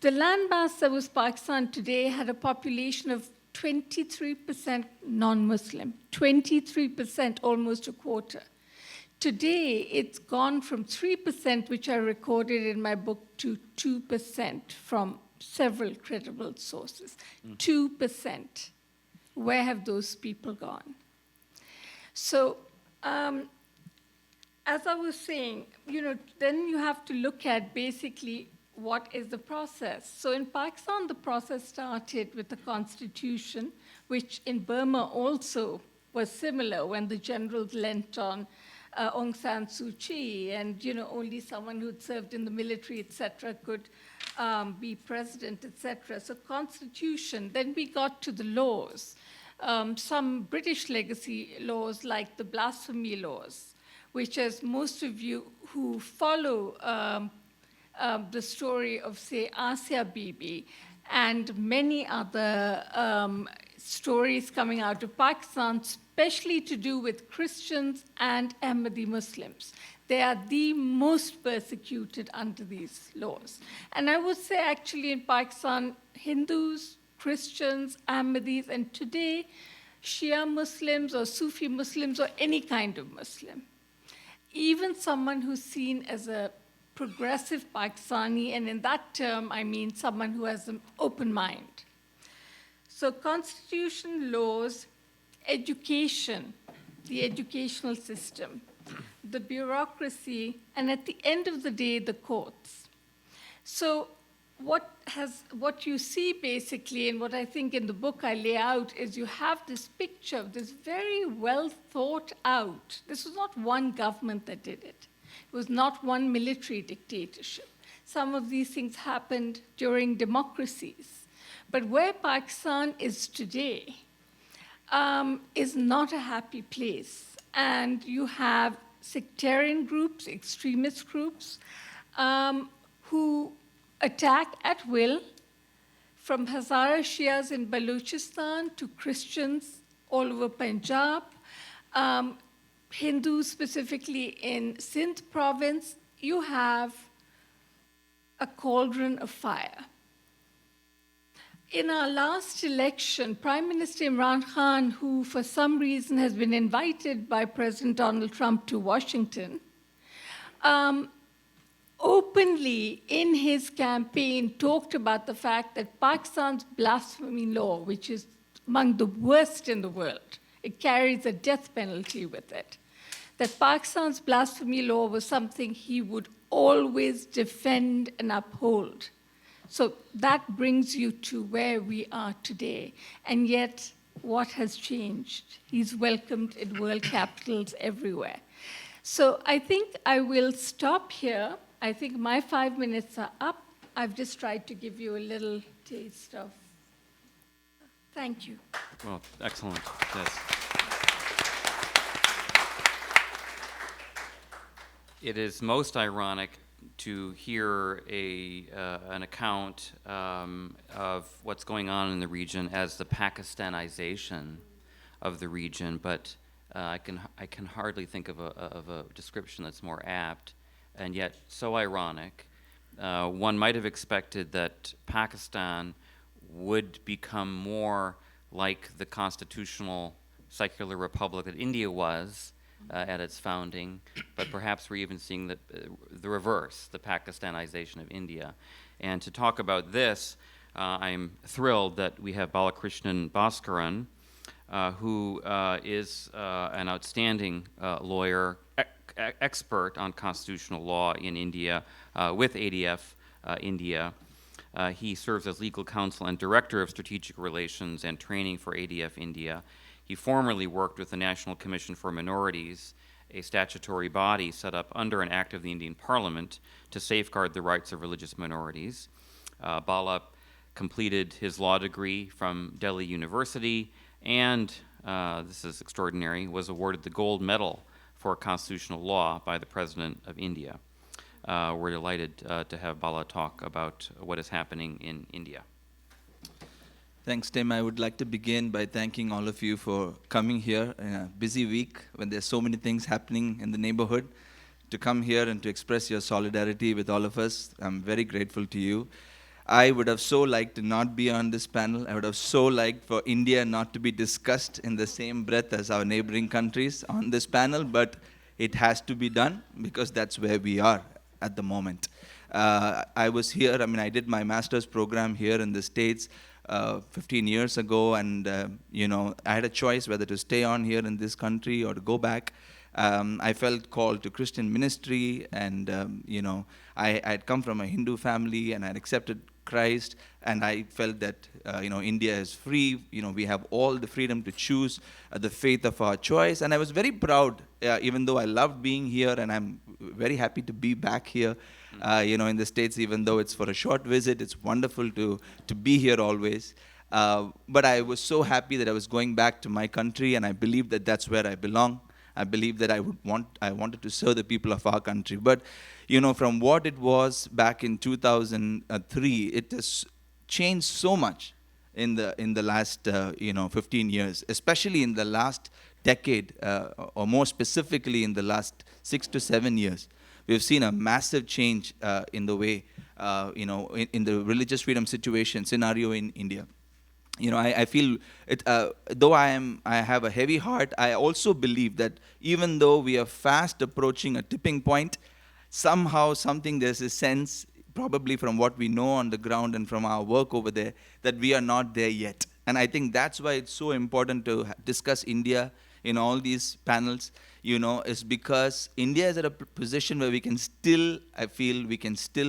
the landmass that was Pakistan today had a population of 23% non-Muslim, 23%, almost a quarter. Today, it's gone from 3%, which I recorded in my book, to 2% from several credible sources. 2%. Where have those people gone? So, as I was saying, then you have to look at basically what is the process? So in Pakistan, the process started with the constitution, which in Burma also was similar when the generals leant on Aung San Suu Kyi, and only someone who'd served in the military, etc., could be president, etc. So constitution. Then we got to the laws. Some British legacy laws like the blasphemy laws, which, as most of you who follow the story of, say, Asia Bibi and many other stories coming out of Pakistan, especially to do with Christians and Ahmadi Muslims. They are the most persecuted under these laws. And I would say, actually, in Pakistan, Hindus, Christians, Ahmadis, and today, Shia Muslims or Sufi Muslims or any kind of Muslim, even someone who's seen as a progressive Pakistani, and in that term, I mean someone who has an open mind. So constitution, laws, education, the educational system, the bureaucracy, and at the end of the day, the courts. So what you see basically, and what I think in the book I lay out, is you have this picture of this very well thought out. This was not one government that did it. It was not one military dictatorship. Some of these things happened during democracies. But where Pakistan is today is not a happy place. And you have sectarian groups, extremist groups, who attack at will, from Hazara Shias in Balochistan to Christians all over Punjab, Hindus specifically in Sindh province. You have a cauldron of fire. In our last election, Prime Minister Imran Khan, who for some reason has been invited by President Donald Trump to Washington, openly in his campaign talked about the fact that Pakistan's blasphemy law, which is among the worst in the world, it carries a death penalty with it, that Pakistan's blasphemy law was something he would always defend and uphold. So that brings you to where we are today. And yet, what has changed? He's welcomed in world capitals everywhere. So I think I will stop here. I think my 5 minutes are up. I've just tried to give you a little taste of. Thank you. Well, excellent. Yes. It is most ironic to hear an account of what's going on in the region as the Pakistanization of the region, but I can hardly think of a description that's more apt, and yet so ironic. One might have expected that Pakistan would become more like the constitutional secular republic that India was at its founding, but perhaps we're even seeing the reverse, the Pakistanization of India. And to talk about this, I'm thrilled that we have Balakrishnan Bhaskaran, who is an outstanding lawyer, expert on constitutional law in India, with ADF India. He serves as legal counsel and director of strategic relations and training for ADF India. He formerly worked with the National Commission for Minorities, a statutory body set up under an act of the Indian Parliament to safeguard the rights of religious minorities. Bala completed his law degree from Delhi University and, this is extraordinary, was awarded the gold medal for constitutional law by the President of India. We're delighted to have Bala talk about what is happening in India. Thanks, Tim. I would like to begin by thanking all of you for coming here in a busy week when there's so many things happening in the neighborhood. To come here and to express your solidarity with all of us, I'm very grateful to you. I would have so liked to not be on this panel. I would have so liked for India not to be discussed in the same breath as our neighboring countries on this panel, but it has to be done because that's where we are at the moment. I was here, I did my master's program here in the States 15 years ago, and I had a choice whether to stay on here in this country or to go back. I felt called to Christian ministry, and I had come from a Hindu family, and I had accepted Christ, and I felt that India is free. We have all the freedom to choose the faith of our choice, and I was very proud, even though I loved being here, and I'm very happy to be back here, in the States, even though it's for a short visit. It's wonderful to be here always. But I was so happy that I was going back to my country, and I believed that that's where I belong. I believed that I wanted to serve the people of our country. But, from what it was back in 2003, it has changed so much in the last 15 years, especially in the last decade, or more specifically in the last 6 to 7 years. We've seen a massive change in the way, in the religious freedom scenario in India. I feel it. Though I have a heavy heart, I also believe that even though we are fast approaching a tipping point, somehow there's a sense, probably from what we know on the ground and from our work over there, that we are not there yet. And I think that's why it's so important to discuss India in all these panels, is because India is at a position where we can still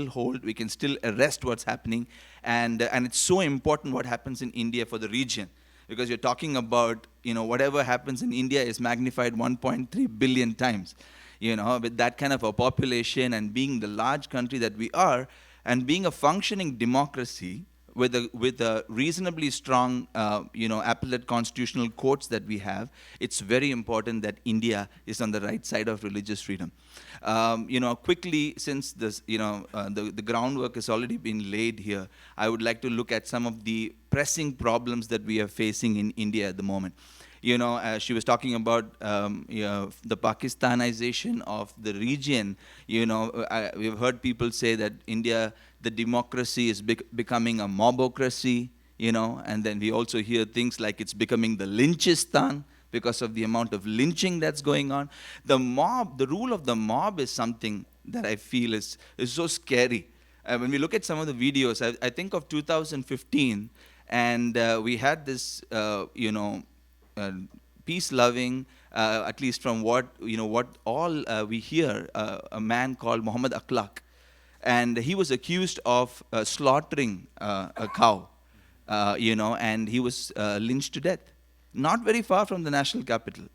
hold, we can still arrest what's happening. And it's so important what happens in India for the region. Because you're talking about, whatever happens in India is magnified 1.3 billion times. With that kind of a population, and being the large country that we are, and being a functioning democracy with a reasonably strong, appellate constitutional courts that we have, it's very important that India is on the right side of religious freedom. Quickly, since this, the groundwork has already been laid here, I would like to look at some of the pressing problems that we are facing in India at the moment. She was talking about the Pakistanization of the region. We've heard people say that India, the democracy is becoming a mobocracy, and then we also hear things like it's becoming the lynchistan because of the amount of lynching that's going on. The rule of the mob is something that I feel is so scary. When we look at some of the videos, I think of 2015, and we had this, peace-loving, at least from what all we hear, a man called Muhammad Akhlaq, and he was accused of slaughtering a cow, and he was lynched to death, not very far from the national capital,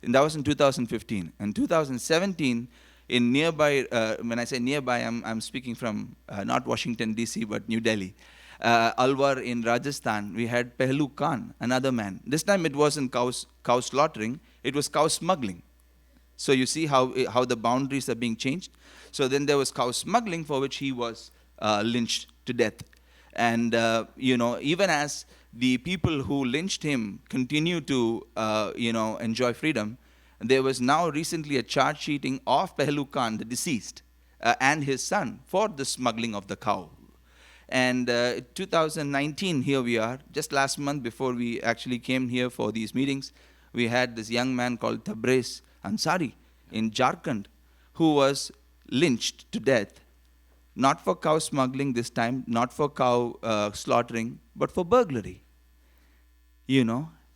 and that was in 2015. In 2017, in nearby, when I say nearby, I'm speaking from not Washington D.C. but New Delhi. Alwar in Rajasthan, we had Pehlu Khan, another man. This time it wasn't cow slaughtering, it was cow smuggling. So you see how the boundaries are being changed. So then there was cow smuggling, for which he was lynched to death. And even as the people who lynched him continue to enjoy freedom, there was now recently a charge sheeting of Pehlu Khan, the deceased, and his son for the smuggling of the cow. And 2019, here we are, just last month before we actually came here for these meetings, we had this young man called Tabrez Ansari in Jharkhand, who was lynched to death, not for cow smuggling this time, not for cow slaughtering, but for burglary.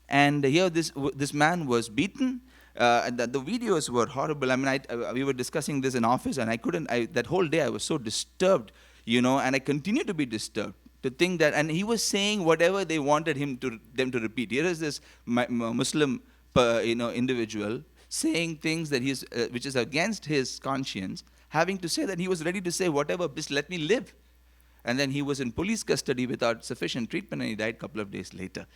And here this man was beaten. The videos were horrible. I mean, we were discussing this in office, and that whole day I was so disturbed, and I continue to be disturbed to think that, and he was saying whatever they wanted them to repeat. Here is this Muslim, individual saying things that which is against his conscience, having to say that he was ready to say whatever, just let me live. And then he was in police custody without sufficient treatment, and he died a couple of days later.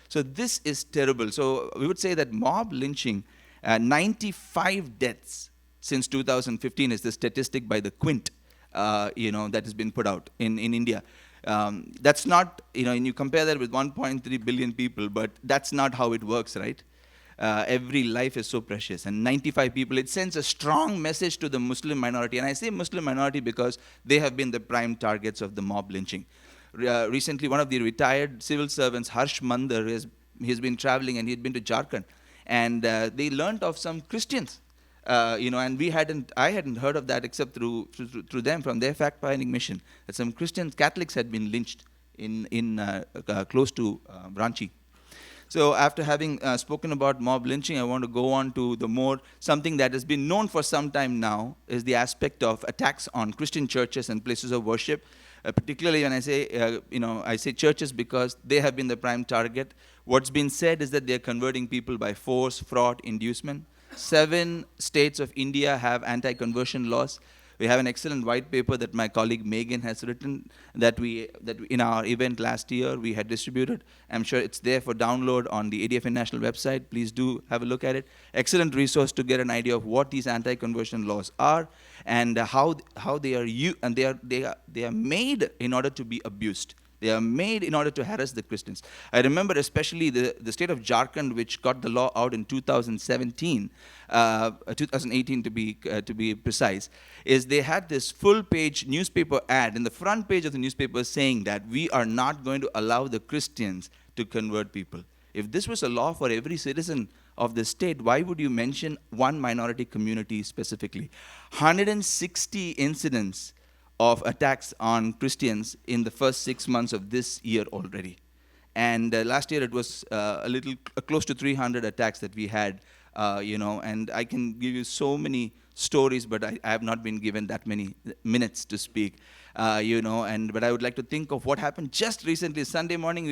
So this is terrible. So we would say that mob lynching, 95 deaths since 2015 is the statistic by the Quint, that has been put out in India. That's not, and you compare that with 1.3 billion people, but that's not how it works, right? Every life is so precious, and 95 people, it sends a strong message to the Muslim minority. And I say Muslim minority because they have been the prime targets of the mob lynching. Recently, one of the retired civil servants, Harsh Mandar, he's been traveling, and he'd been to Jharkhand, and they learnt of some Christians, and I hadn't heard of that except through them, from their fact-finding mission, that some Christian Catholics had been lynched in close to Ranchi. So after having spoken about mob lynching, I want to go on to something that has been known for some time now, is the aspect of attacks on Christian churches and places of worship. Particularly when I say, I say churches because they have been the prime target. What's been said is that they're converting people by force, fraud, inducement. 7 states of India have anti-conversion laws. We have an excellent white paper that my colleague Megan has written that we in our event last year we had distributed. I'm sure it's there for download on the ADF International website. Please do have a look at it. Excellent resource to get an idea of what these anti-conversion laws are and how they are made in order to be abused. They are made in order to harass the Christians. I remember especially the state of Jharkhand, which got the law out in 2017, 2018 to be precise, is they had this full-page newspaper ad in the front page of the newspaper saying that we are not going to allow the Christians to convert people. If this was a law for every citizen of the state, why would you mention one minority community specifically? 160 incidents of attacks on Christians in the first 6 months of this year already. And last year it was close to 300 attacks that we had, and I can give you so many stories, but I have not been given that many minutes to speak, but I would like to think of what happened just recently. Sunday morning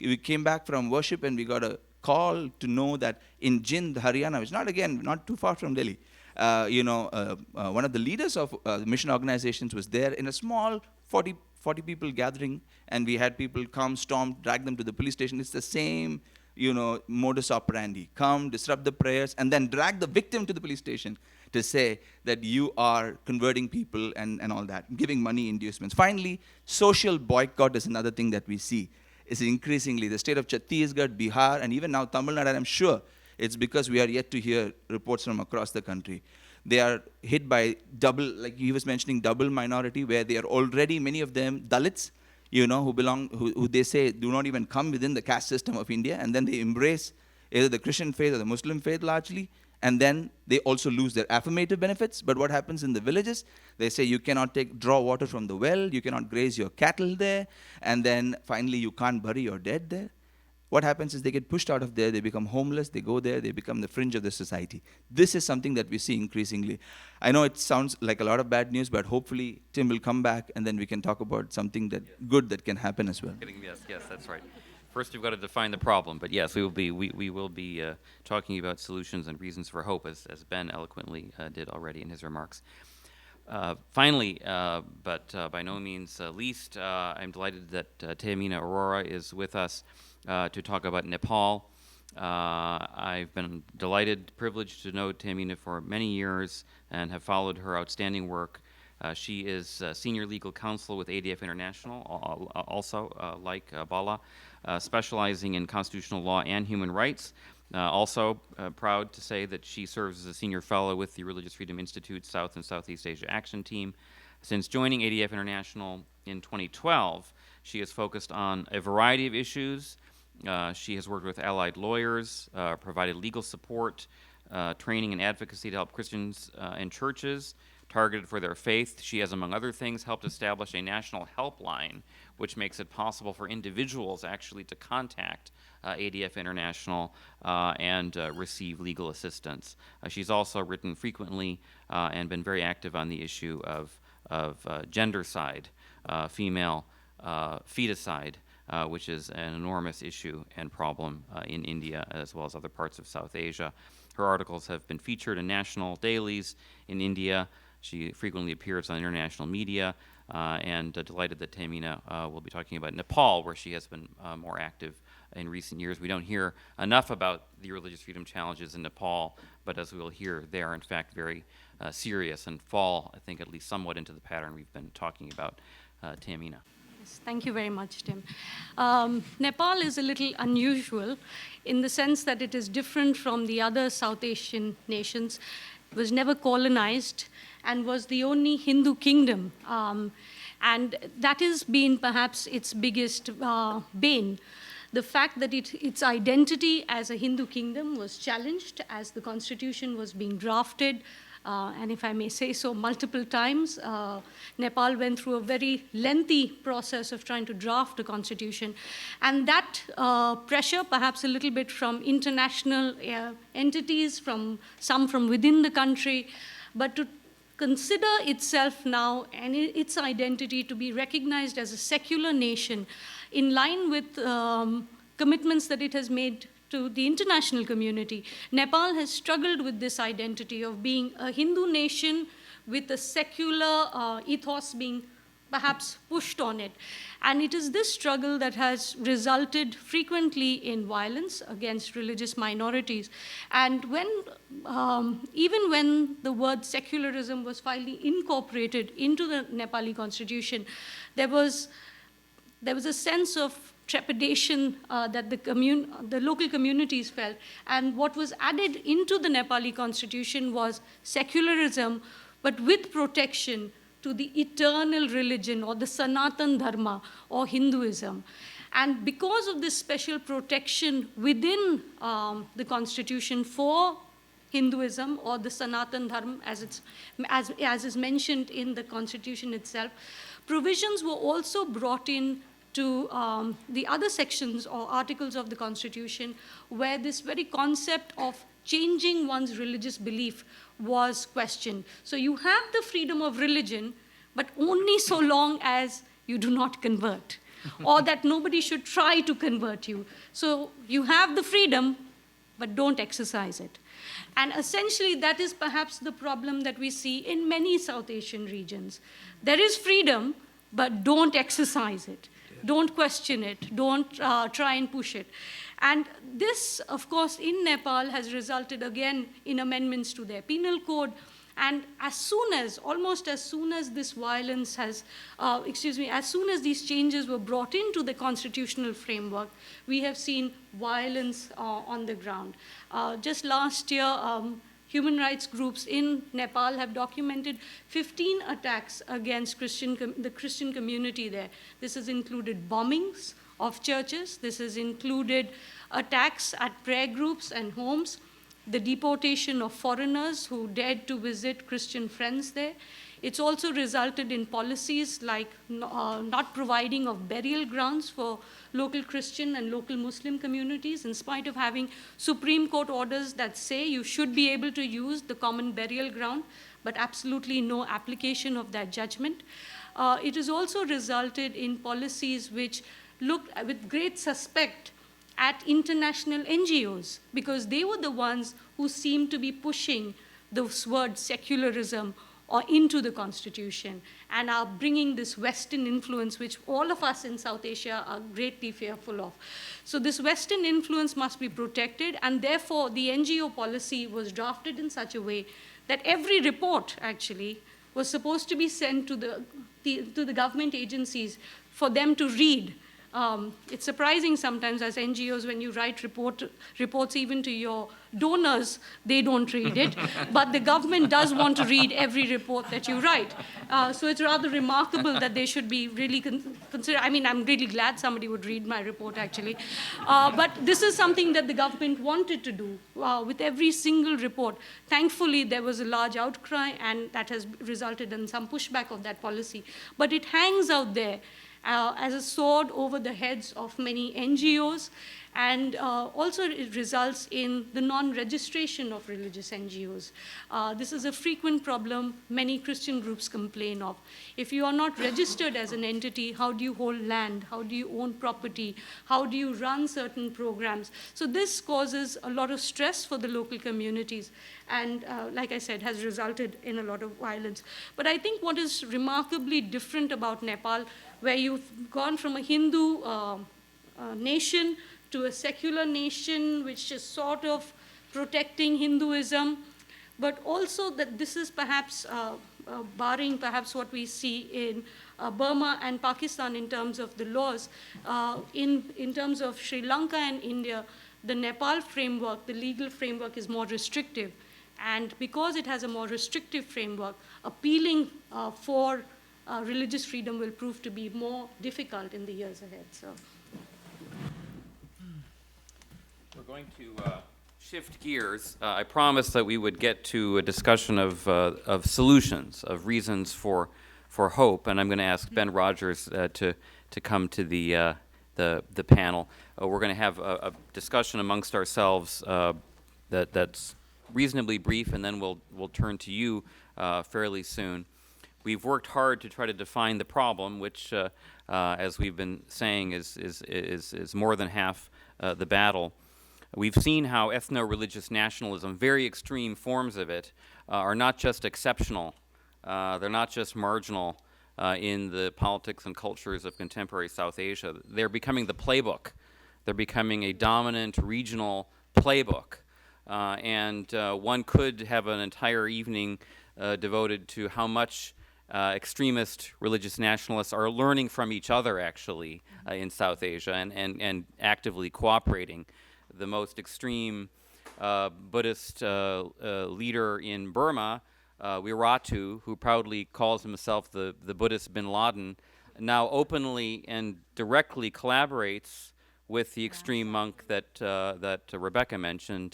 we came back from worship and we got a call to know that in Jind, Haryana, which not too far from Delhi, one of the leaders of the mission organizations was there in a small 40 people gathering, and we had people come, storm, drag them to the police station. It's the same, modus operandi. Come, disrupt the prayers, and then drag the victim to the police station to say that you are converting people and all that, giving money inducements. Finally, social boycott is another thing that we see. Is increasingly the state of Chhattisgarh, Bihar, and even now Tamil Nadu, I'm sure it's because we are yet to hear reports from across the country. They are hit by double, like he was mentioning, double minority, where they are already, many of them, Dalits, who they say do not even come within the caste system of India, and then they embrace either the Christian faith or the Muslim faith largely, and then they also lose their affirmative benefits. But what happens in the villages? They say you cannot draw water from the well, you cannot graze your cattle there, and then finally you can't bury your dead there. What happens is they get pushed out of there, they become homeless, they go there, they become the fringe of the society. This is something that we see increasingly. I know it sounds like a lot of bad news, but hopefully Tim will come back and then we can talk about something good that can happen as well. Yes, that's right. First, we've got to define the problem, but yes, we will be talking about solutions and reasons for hope, as Ben eloquently did already in his remarks. Finally, but by no means least, I'm delighted that Tamina Arora is with us to talk about Nepal. I've been delighted, privileged to know Tamina for many years and have followed her outstanding work. She is senior legal counsel with ADF International, also like Bala, specializing in constitutional law and human rights. Also proud to say that she serves as a senior fellow with the Religious Freedom Institute South and Southeast Asia Action Team. Since joining ADF International in 2012, she has focused on a variety of issues. She has worked with allied lawyers, provided legal support, training and advocacy to help Christians and churches targeted for their faith. She has, among other things, helped establish a national helpline, which makes it possible for individuals actually to contact ADF International and receive legal assistance. She's also written frequently and been very active on the issue of gendercide, female feticide, which is an enormous issue and problem in India as well as other parts of South Asia. Her articles have been featured in national dailies in India. She frequently appears on international media, and delighted that Tamina will be talking about Nepal, where she has been more active in recent years. We don't hear enough about the religious freedom challenges in Nepal, but as we will hear, they are in fact very serious and fall, I think, at least somewhat into the pattern we've been talking about. Tamina. Yes, thank you very much, Tim. Nepal is a little unusual in the sense that it is different from the other South Asian nations. It was never colonized and was the only Hindu kingdom. And that has been perhaps its biggest bane. The fact that its identity as a Hindu kingdom was challenged as the constitution was being drafted and if I may say so, multiple times. Nepal went through a very lengthy process of trying to draft a constitution. And that pressure, perhaps a little bit from international entities, some from within the country, but to consider itself now and its identity to be recognized as a secular nation in line with commitments that it has made to the international community. Nepal has struggled with this identity of being a Hindu nation with a secular ethos being perhaps pushed on it. And it is this struggle that has resulted frequently in violence against religious minorities. And when, even when the word secularism was finally incorporated into the Nepali constitution, there was a sense of trepidation that the local communities felt. And what was added into the Nepali constitution was secularism, but with protection to the eternal religion or the Sanatan Dharma or Hinduism. And because of this special protection within the constitution for Hinduism or the Sanatan Dharma, as is mentioned in the constitution itself, provisions were also brought in to the other sections or articles of the constitution where this very concept of changing one's religious belief was questioned. So you have the freedom of religion, but only so long as you do not convert, or that nobody should try to convert you. So you have the freedom, but don't exercise it. And essentially, that is perhaps the problem that we see in many South Asian regions. There is freedom, but don't exercise it. Don't question it. Don't try and push it. And this, of course, in Nepal has resulted again in amendments to their penal code. And almost as soon as this violence has, as soon as these changes were brought into the constitutional framework, we have seen violence on the ground. Just last year, human rights groups in Nepal have documented 15 attacks against the Christian community there. This has included bombings of churches. This has included attacks at prayer groups and homes, the deportation of foreigners who dared to visit Christian friends there. It's also resulted in policies like not providing of burial grounds for local Christian and local Muslim communities, in spite of having Supreme Court orders that say you should be able to use the common burial ground, but absolutely no application of that judgment. It has also resulted in policies which looked with great suspect at international NGOs, because they were the ones who seemed to be pushing this word secularism or into the constitution and are bringing this Western influence, which all of us in South Asia are greatly fearful of. So this Western influence must be protected, and therefore the NGO policy was drafted in such a way that every report actually was supposed to be sent to the government agencies for them to read. It's surprising sometimes as NGOs when you write reports even to your donors, they don't read it, but the government does want to read every report that you write. So it's rather remarkable that they should be really considered. I mean, I'm really glad somebody would read my report actually. But this is something that the government wanted to do with every single report. Thankfully, there was a large outcry, and that has resulted in some pushback of that policy. But it hangs out there as a sword over the heads of many NGOs, and also it results in the non-registration of religious NGOs. This is a frequent problem many Christian groups complain of. If you are not registered as an entity, how do you hold land? How do you own property? How do you run certain programs? So this causes a lot of stress for the local communities, and like I said, has resulted in a lot of violence. But I think what is remarkably different about Nepal, where you've gone from a Hindu nation to a secular nation, which is sort of protecting Hinduism, but also that this is perhaps barring perhaps what we see in Burma and Pakistan in terms of the laws. In terms of Sri Lanka and India, the Nepal framework, the legal framework, is more restrictive. And because it has a more restrictive framework, appealing for religious freedom will prove to be more difficult in the years ahead. So. We're going to shift gears, I promised that we would get to a discussion of solutions, of reasons for hope, and I'm going to ask Ben Rogers to come to the panel. We're going to have a discussion amongst ourselves that's reasonably brief, and then we'll turn to you fairly soon. We've worked hard to try to define the problem, which, as we've been saying, is more than half the battle. We've seen how ethno-religious nationalism, very extreme forms of it, are not just exceptional, they're not just marginal in the politics and cultures of contemporary South Asia. They're becoming the playbook. They're becoming a dominant regional playbook. And one could have an entire evening devoted to how much extremist religious nationalists are learning from each other, actually, in South Asia and actively cooperating. The most extreme Buddhist leader in Burma, Wiratu, who proudly calls himself the Buddhist bin Laden, now openly and directly collaborates with the extreme monk that Rebecca mentioned,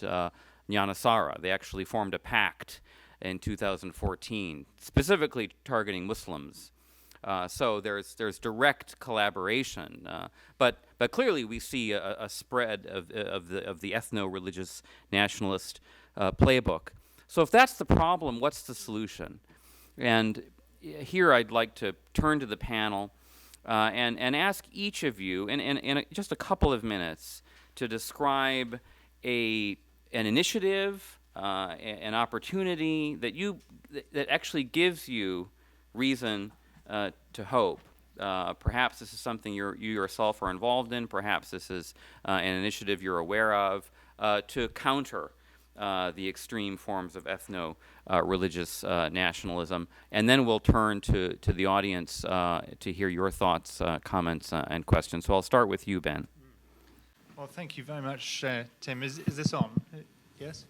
Ñanasara. They actually formed a pact in 2014, specifically targeting Muslims. So there's direct collaboration, but clearly we see a spread of the ethno-religious nationalist playbook. So if that's the problem, what's the solution? And here I'd like to turn to the panel and ask each of you in just a couple of minutes to describe an initiative, an opportunity that actually gives you reason to hope. Perhaps this is something you yourself are involved in. Perhaps this is an initiative you're aware of to counter the extreme forms of ethno-religious nationalism. And then we'll turn to the audience to hear your thoughts, comments, and questions. So I'll start with you, Ben. Well, thank you very much, Tim. Is this on? Yes?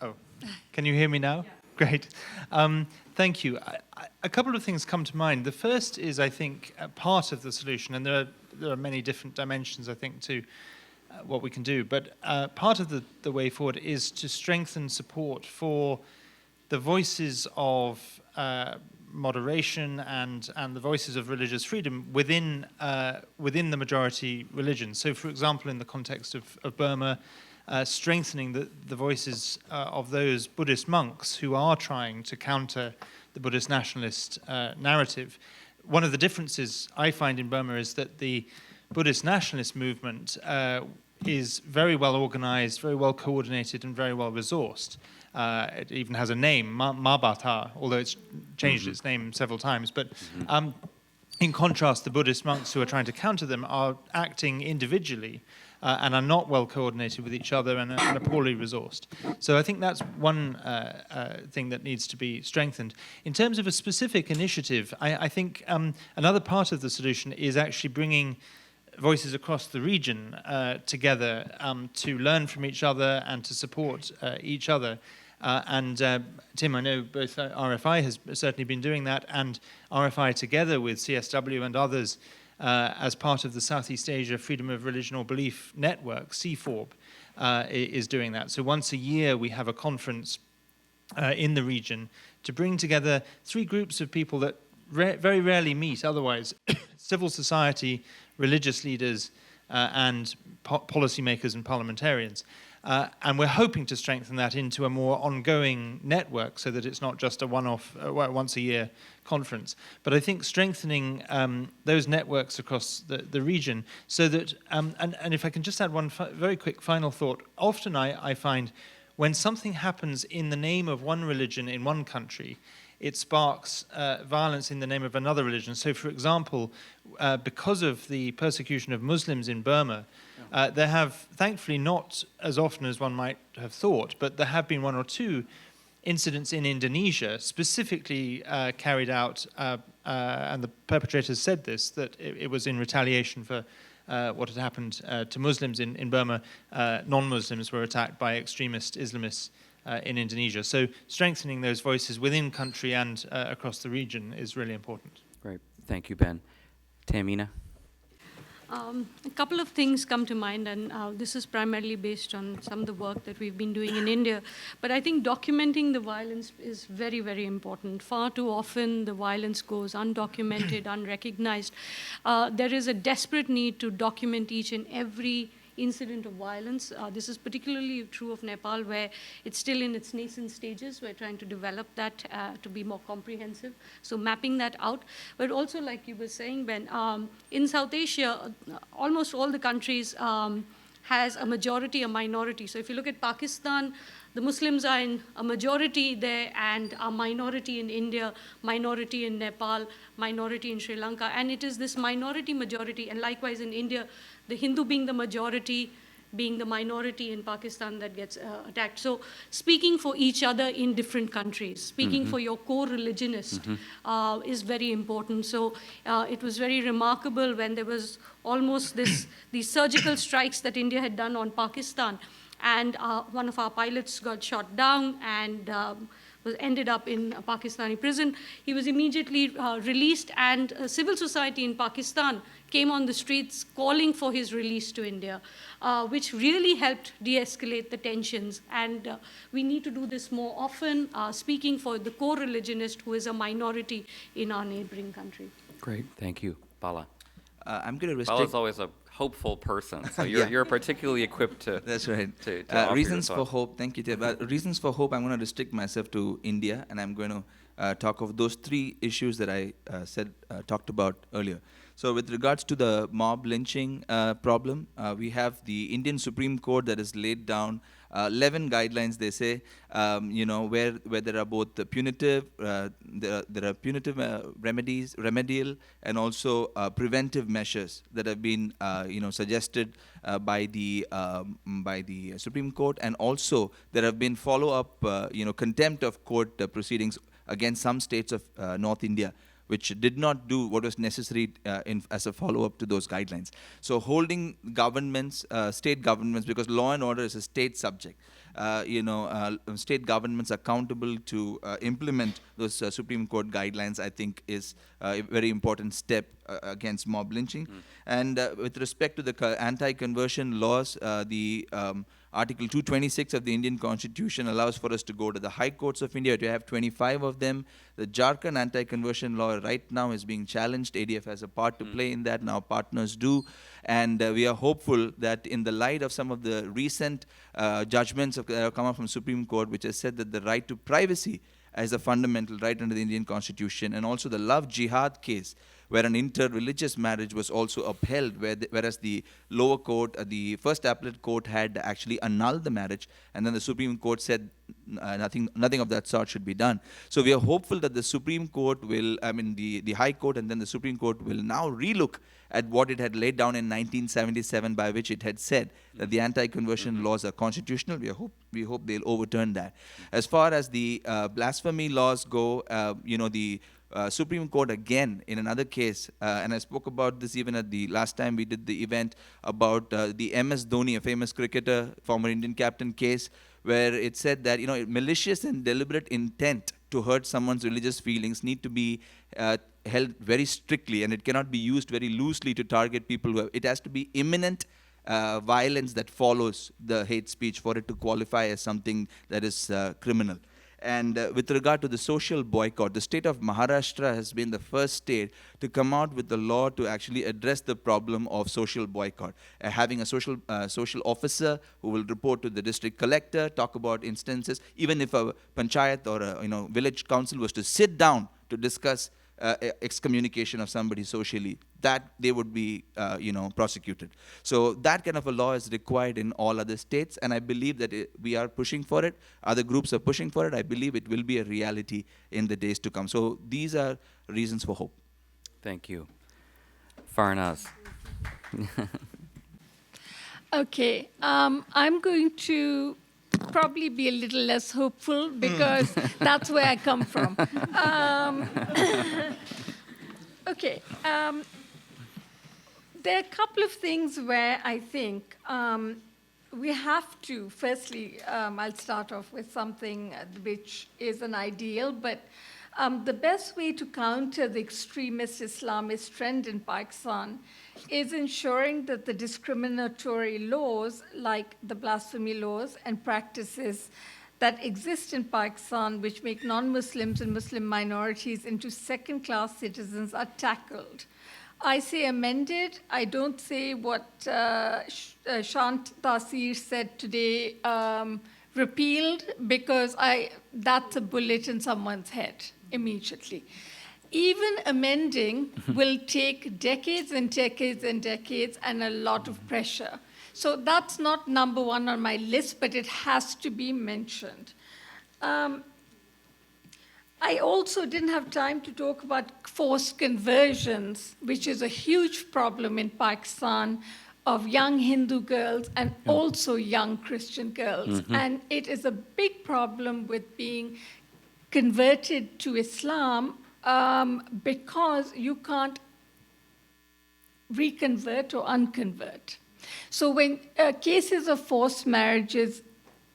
Oh, can you hear me now? Yeah. Great. Thank you. A couple of things come to mind. The first is, I think, part of the solution, and there are many different dimensions, I think, to what we can do. But part of the way forward is to strengthen support for the voices of moderation and the voices of religious freedom within the majority religion. So, for example, in the context of Burma, strengthening the voices of those Buddhist monks who are trying to counter the Buddhist nationalist narrative. One of the differences I find in Burma is that the Buddhist nationalist movement is very well organized, very well coordinated, and very well resourced. It even has a name, Mabata, although it's changed its name several times. But in contrast, the Buddhist monks who are trying to counter them are acting individually and are not well coordinated with each other and are poorly resourced. So I think that's one thing that needs to be strengthened. In terms of a specific initiative, I think another part of the solution is actually bringing voices across the region together to learn from each other and to support each other. And Tim, I know both RFI has certainly been doing that, and RFI together with CSW and others as part of the Southeast Asia Freedom of Religion or Belief Network, CFORB, is doing that. So once a year we have a conference in the region to bring together three groups of people that very rarely meet otherwise: civil society, religious leaders, and policymakers and parliamentarians. And we're hoping to strengthen that into a more ongoing network so that it's not just a one-off, once-a-year conference. But I think strengthening those networks across the region so that, and if I can just add one very quick final thought, often I find when something happens in the name of one religion in one country, it sparks violence in the name of another religion. So, for example, because of the persecution of Muslims in Burma, there have, thankfully not as often as one might have thought, but there have been one or two incidents in Indonesia specifically carried out, and the perpetrators said this, that it was in retaliation for what had happened to Muslims in Burma. Non-Muslims were attacked by extremist Islamists in Indonesia. So strengthening those voices within country and across the region is really important. Great. Thank you, Ben. Tamina? A couple of things come to mind, and this is primarily based on some of the work that we've been doing in India. But I think documenting the violence is very, very important. Far too often, the violence goes undocumented, unrecognized. There is a desperate need to document each and every incident of violence. This is particularly true of Nepal, where it's still in its nascent stages. We're trying to develop that to be more comprehensive. So mapping that out. But also, like you were saying, Ben, in South Asia, almost all the countries has a majority, a minority. So if you look at Pakistan, the Muslims are in a majority there and a minority in India, minority in Nepal, minority in Sri Lanka. And it is this minority majority, and likewise in India, the Hindu being the majority, being the minority in Pakistan that gets attacked. So speaking for each other in different countries, speaking for your co-religionist is very important. So it was very remarkable when there was almost these surgical strikes that India had done on Pakistan, and one of our pilots got shot down and ended up in a Pakistani prison. He was immediately released, and civil society in Pakistan came on the streets calling for his release to India, which really helped de-escalate the tensions. And we need to do this more often, speaking for the co-religionist who is a minority in our neighboring country. Great, thank you. Bala. I'm going to restrict... Bala's always a hopeful person, so you're particularly equipped to... That's right. To offer reasons your for thoughts. hope, thank you, Tim. Reasons for hope, I'm going to restrict myself to India, and I'm going to talk of those three issues that I talked about earlier. So with regards to the mob lynching problem, we have the Indian Supreme Court that has laid down 11 guidelines, they say, where there are both the punitive, there are punitive remedial, and also preventive measures that have been, suggested by the Supreme Court, and also there have been follow-up, contempt of court proceedings against some states of North India, which did not do what was necessary as a follow-up to those guidelines. So holding governments, state governments, because law and order is a state subject, state governments accountable to implement those Supreme Court guidelines, I think is a very important step against mob lynching. And with respect to the anti-conversion laws, the Article 226 of the Indian Constitution allows for us to go to the high courts of India, to have 25 of them. The Jharkhand anti-conversion law right now is being challenged. ADF has a part to play in that, and our partners do. And we are hopeful that in the light of some of the recent judgments that have come out from Supreme Court, which has said that the right to privacy as a fundamental right under the Indian Constitution, and also the love jihad case, where an inter-religious marriage was also upheld, whereas the lower court, the first appellate court had actually annulled the marriage, and then the Supreme Court said nothing of that sort should be done. So we are hopeful that the Supreme Court will, the High Court and then the Supreme Court will now relook at what it had laid down in 1977, by which it had said that the anti-conversion laws are constitutional. We hope they'll overturn that. As far as the blasphemy laws go, the Supreme Court again in another case, and I spoke about this even at the last time we did the event about the MS Dhoni, a famous cricketer, former Indian captain case, where it said that malicious and deliberate intent to hurt someone's religious feelings need to be held very strictly, and it cannot be used very loosely to target people who have, it has to be imminent violence that follows the hate speech for it to qualify as something that is criminal. And with regard to the social boycott, the state of Maharashtra has been the first state to come out with the law to actually address the problem of social boycott. Having a social officer who will report to the district collector, talk about instances, even if a panchayat or a village council was to sit down to discuss excommunication of somebody socially, that they would be prosecuted. So that kind of a law is required in all other states, and I believe that we are pushing for it. Other groups are pushing for it. I believe it will be a reality in the days to come. So these are reasons for hope. Thank you. Farnaz. Okay, I'm going to probably be a little less hopeful because that's where I come from. Okay, there are a couple of things where I think we have to, firstly, I'll start off with something which is an ideal, but The best way to counter the extremist Islamist trend in Pakistan is ensuring that the discriminatory laws, like the blasphemy laws and practices that exist in Pakistan, which make non-Muslims and Muslim minorities into second-class citizens, are tackled. I say amended. I don't say what Shant Tasir said today, repealed, because that's a bullet in someone's head immediately. Even amending will take decades and decades and decades and a lot of pressure. So that's not number one on my list, but it has to be mentioned. I also didn't have time to talk about forced conversions, which is a huge problem in Pakistan, of young Hindu girls and also young Christian girls. And it is a big problem with being converted to Islam because you can't reconvert or unconvert. So when cases of forced marriages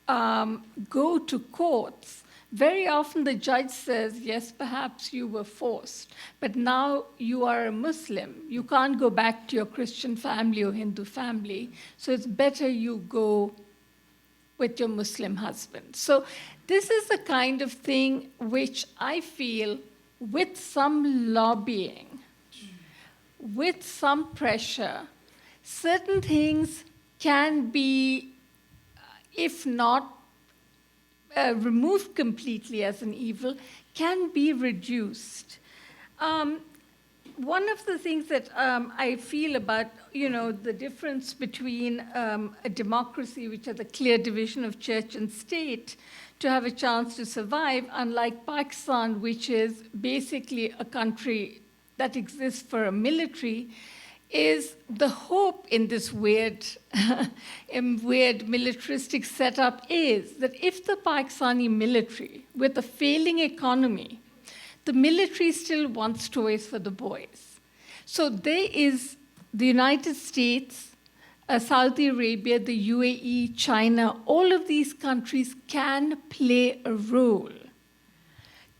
go to courts, very often the judge says, yes, perhaps you were forced, but now you are a Muslim. You can't go back to your Christian family or Hindu family, so it's better you go with your Muslim husband. So this is the kind of thing which I feel, with some lobbying, with some pressure, certain things can be, if not removed completely as an evil, can be reduced. One of the things that I feel about, the difference between a democracy, which has a clear division of church and state, to have a chance to survive, unlike Pakistan, which is basically a country that exists for a military, is the hope in this weird militaristic setup is that if the Pakistani military, with a failing economy, the military still wants toys for the boys. So there is the United States, Saudi Arabia, the UAE, China, all of these countries can play a role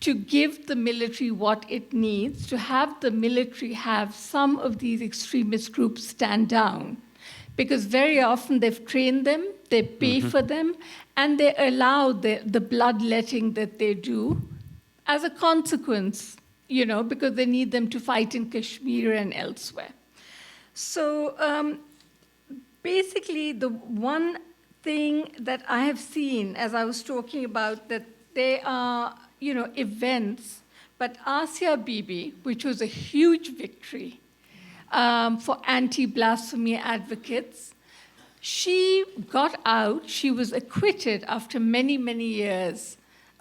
to give the military what it needs, to have the military have some of these extremist groups stand down. Because very often they've trained them, they pay for them, and they allow the bloodletting that they do as a consequence, because they need them to fight in Kashmir and elsewhere. So basically, the one thing that I have seen, as I was talking about, that they are events, but Asia Bibi, which was a huge victory for anti-blasphemy advocates, she got out. She was acquitted after many, many years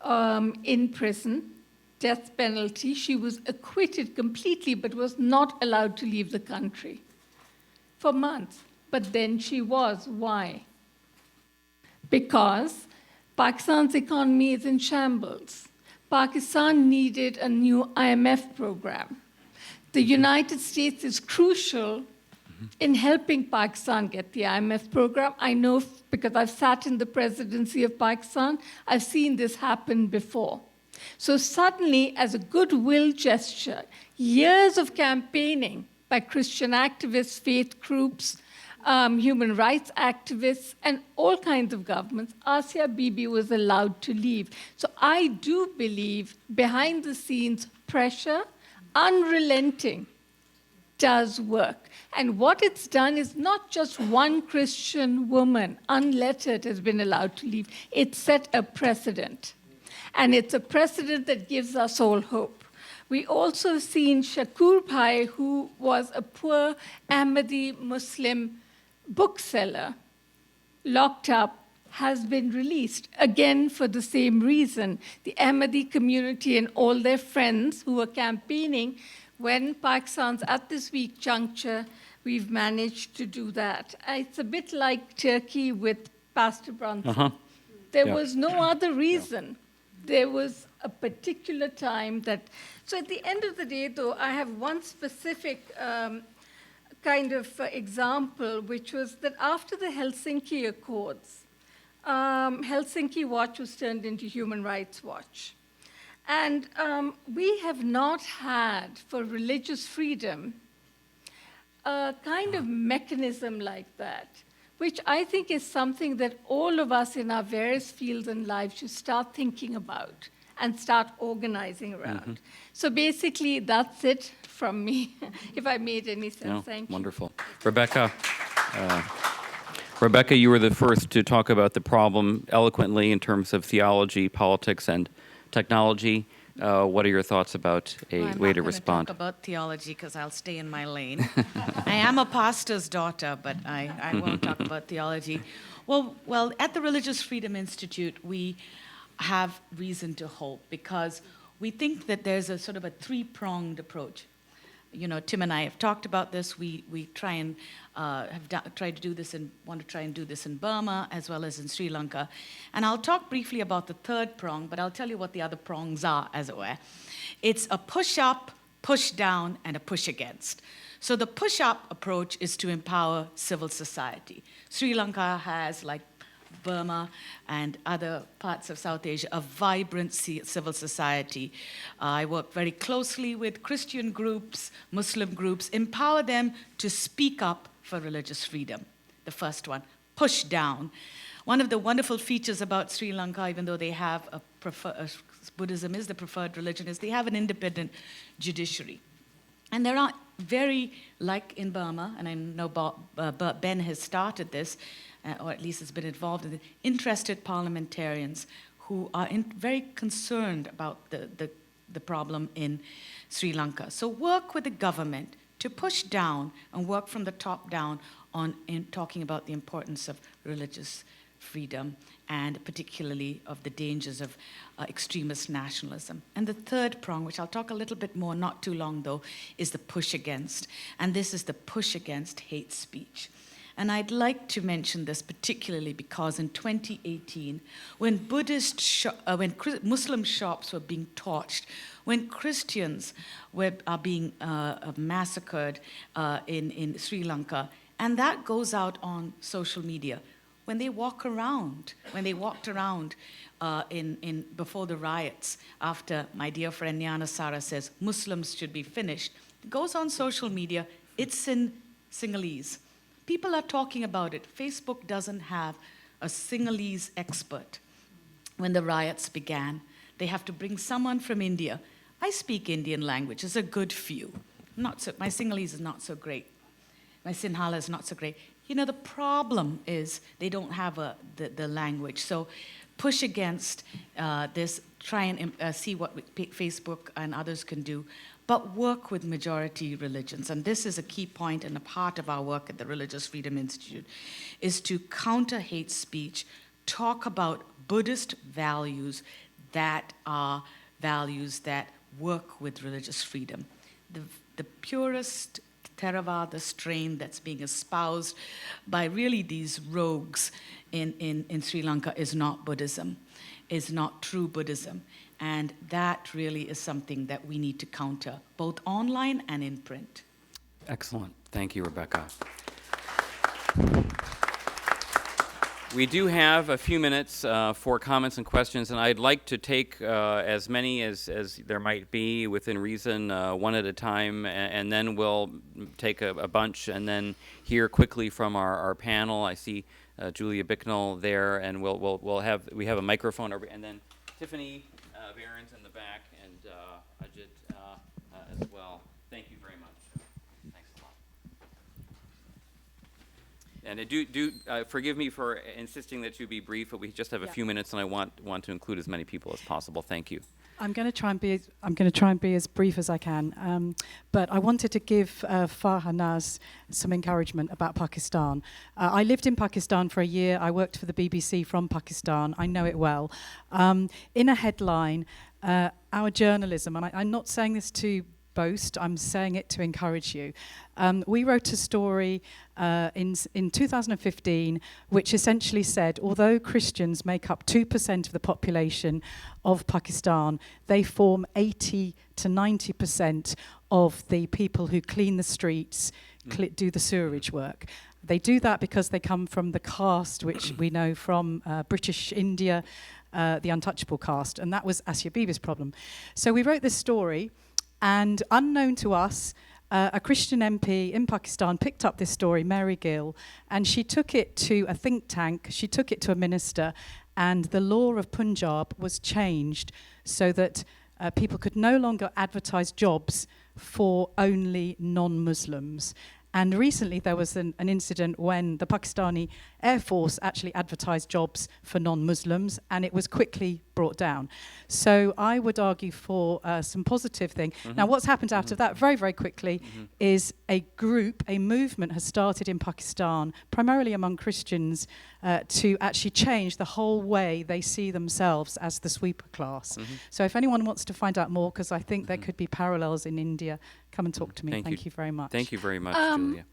in prison, death penalty. She was acquitted completely, but was not allowed to leave the country for months. But then she was. Why? Because Pakistan's economy is in shambles. Pakistan needed a new IMF program. The United States is crucial in helping Pakistan get the IMF program. I know because I've sat in the presidency of Pakistan, I've seen this happen before. So suddenly, as a goodwill gesture, years of campaigning by Christian activists, faith groups, human rights activists, and all kinds of governments, Asia Bibi was allowed to leave. So I do believe behind the scenes pressure, unrelenting, does work. And what it's done is not just one Christian woman, unlettered, has been allowed to leave. It set a precedent. And it's a precedent that gives us all hope. We also seen Shakur Bhai, who was a poor Ahmadi Muslim bookseller, locked up, has been released, again for the same reason. The Ahmadi community and all their friends who were campaigning, when Pakistan's at this weak juncture, we've managed to do that. It's a bit like Turkey with Pastor Brunson. There was no other reason. There was a particular time that... So at the end of the day, though, I have one specific kind of example, which was that after the Helsinki Accords, Helsinki Watch was turned into Human Rights Watch. And we have not had, for religious freedom, a kind of mechanism like that, which I think is something that all of us in our various fields and lives should start thinking about and start organizing around. So basically, that's it from me, if I made any sense. No, Thank you. wonderful. Rebecca, you were the first to talk about the problem eloquently in terms of theology, politics, and technology. What are your thoughts about a way to respond? I'm not going to talk about theology because I'll stay in my lane. I am a pastor's daughter, but I won't talk about theology. Well, at the Religious Freedom Institute, we have reason to hope because we think that there's a sort of a three-pronged approach. You know, Tim and I have talked about this. We try and tried to do this and want to try and do this in Burma as well as in Sri Lanka. And I'll talk briefly about the third prong, but I'll tell you what the other prongs are, as it were. It's a push up, push down, and a push against. So the push up approach is to empower civil society. Sri Lanka has, like Burma and other parts of South Asia, a vibrant civil society. I work very closely with Christian groups, Muslim groups, empower them to speak up for religious freedom. The first one, push down. One of the wonderful features about Sri Lanka, even though they have Buddhism is the preferred religion, is they have an independent judiciary. And there are very, like in Burma, and I know Ben has started this, or at least has been involved in it, interested parliamentarians who are very concerned about the problem in Sri Lanka. So work with the government to push down and work from the top down in talking about the importance of religious freedom and particularly of the dangers of extremist nationalism. And the third prong, which I'll talk a little bit more, not too long though, is the push against. And this is the push against hate speech. And I'd like to mention this particularly because in 2018, when Muslim shops were being torched, when Christians are being massacred in Sri Lanka, and that goes out on social media. When they walked around before the riots, after my dear friend Nyana Sara says Muslims should be finished, it goes on social media, it's in Sinhalese. People are talking about it. Facebook doesn't have a Sinhalese expert. When the riots began, they have to bring someone from India. I speak Indian language, it's a good few. My Sinhalese is not so great. My Sinhala is not so great. You know, the problem is they don't have the language. So push against this, try and see what Facebook and others can do, but work with majority religions. And this is a key point and a part of our work at the Religious Freedom Institute, is to counter hate speech, talk about Buddhist values that are values that work with religious freedom. The purest Theravada strain that's being espoused by really these rogues in Sri Lanka is not Buddhism, is not true Buddhism. And that really is something that we need to counter, both online and in print. Excellent. Thank you, Rebecca. We do have a few minutes for comments and questions, and I'd like to take as many as there might be within reason, one at a time, and then we'll take a bunch and then hear quickly from our panel. I see Julia Bicknell there, and we have a microphone over, and then Tiffany Barron's in the back, and Ajit as well. Thank you very much. Thanks a lot. And forgive me for insisting that you be brief, but we just have a few minutes, and I want to include as many people as possible. Thank you. I'm going to try and be as brief as I can, but I wanted to give Farhanaz some encouragement about Pakistan. I lived in Pakistan for a year. I worked for the BBC from Pakistan. I know it well. In a headline, our journalism, and I'm not saying this to boast, I'm saying it to encourage you. We wrote a story in 2015 which essentially said, although Christians make up 2% of the population of Pakistan, they form 80 to 90% of the people who clean the streets, do the sewerage work. They do that because they come from the caste, which we know from British India, the untouchable caste, and that was Asya Bibi's problem. So we wrote this story, and unknown to us, a Christian MP in Pakistan picked up this story, Mary Gill, and she took it to a think tank, she took it to a minister, and the law of Punjab was changed so that people could no longer advertise jobs for only non-Muslims. And recently there was an incident when the Pakistani Air Force actually advertised jobs for non-Muslims, and it was quickly brought down. So I would argue for some positive thing. Now what's happened out of that very, very quickly is a movement has started in Pakistan, primarily among Christians, to actually change the whole way they see themselves as the sweeper class. So if anyone wants to find out more, because I think there could be parallels in India, come and talk to me. Thank you very much. Thank you very much, Julia.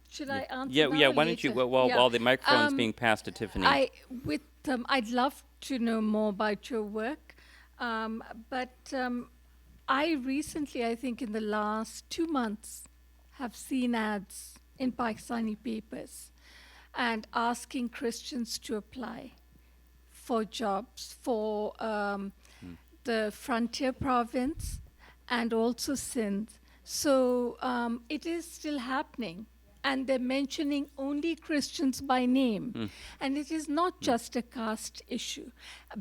Should I answer Yeah, now yeah. or Why don't you, later? while the microphone's being passed to Tiffany. I'd love to know more about your work, but I recently, I think in the last 2 months, have seen ads in Pakistani papers and asking Christians to apply for jobs for the frontier province and also Sindh. So it is still happening. And they're mentioning only Christians by name. And it is not just a caste issue.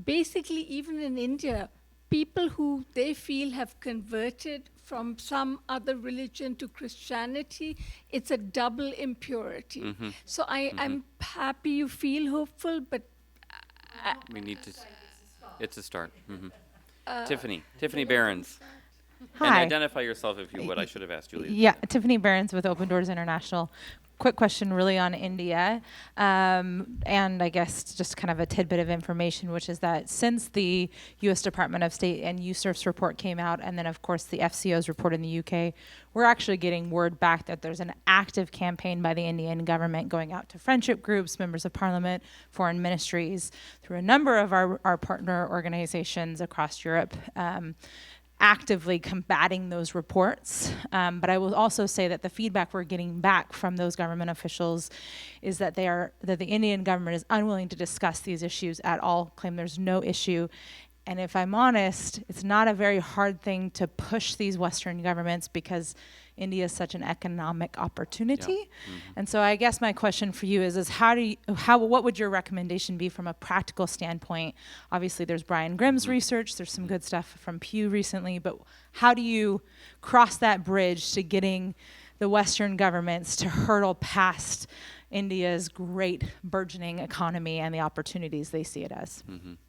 Basically, even in India, people who they feel have converted from some other religion to Christianity, it's a double impurity. So I'm happy you feel hopeful, but... we need to... It's a start. Tiffany Behrens. Hi. And identify yourself if you would. I should have asked Julia. Yeah, Tiffany Behrens with Open Doors International. Quick question really on India, and I guess just kind of a tidbit of information, which is that since the U.S. Department of State and USCIRF's report came out, and then of course the FCO's report in the UK, we're actually getting word back that there's an active campaign by the Indian government going out to friendship groups, members of parliament, foreign ministries, through a number of our partner organizations across Europe, actively combating those reports. But I will also say that the feedback we're getting back from those government officials is that that the Indian government is unwilling to discuss these issues at all, claim there's no issue. And if I'm honest, it's not a very hard thing to push these Western governments because India is such an economic opportunity. Yeah. And so I guess my question for you is what would your recommendation be from a practical standpoint? Obviously there's Brian Grimm's research, there's some good stuff from Pew recently, but how do you cross that bridge to getting the Western governments to hurdle past India's great burgeoning economy and the opportunities they see it as?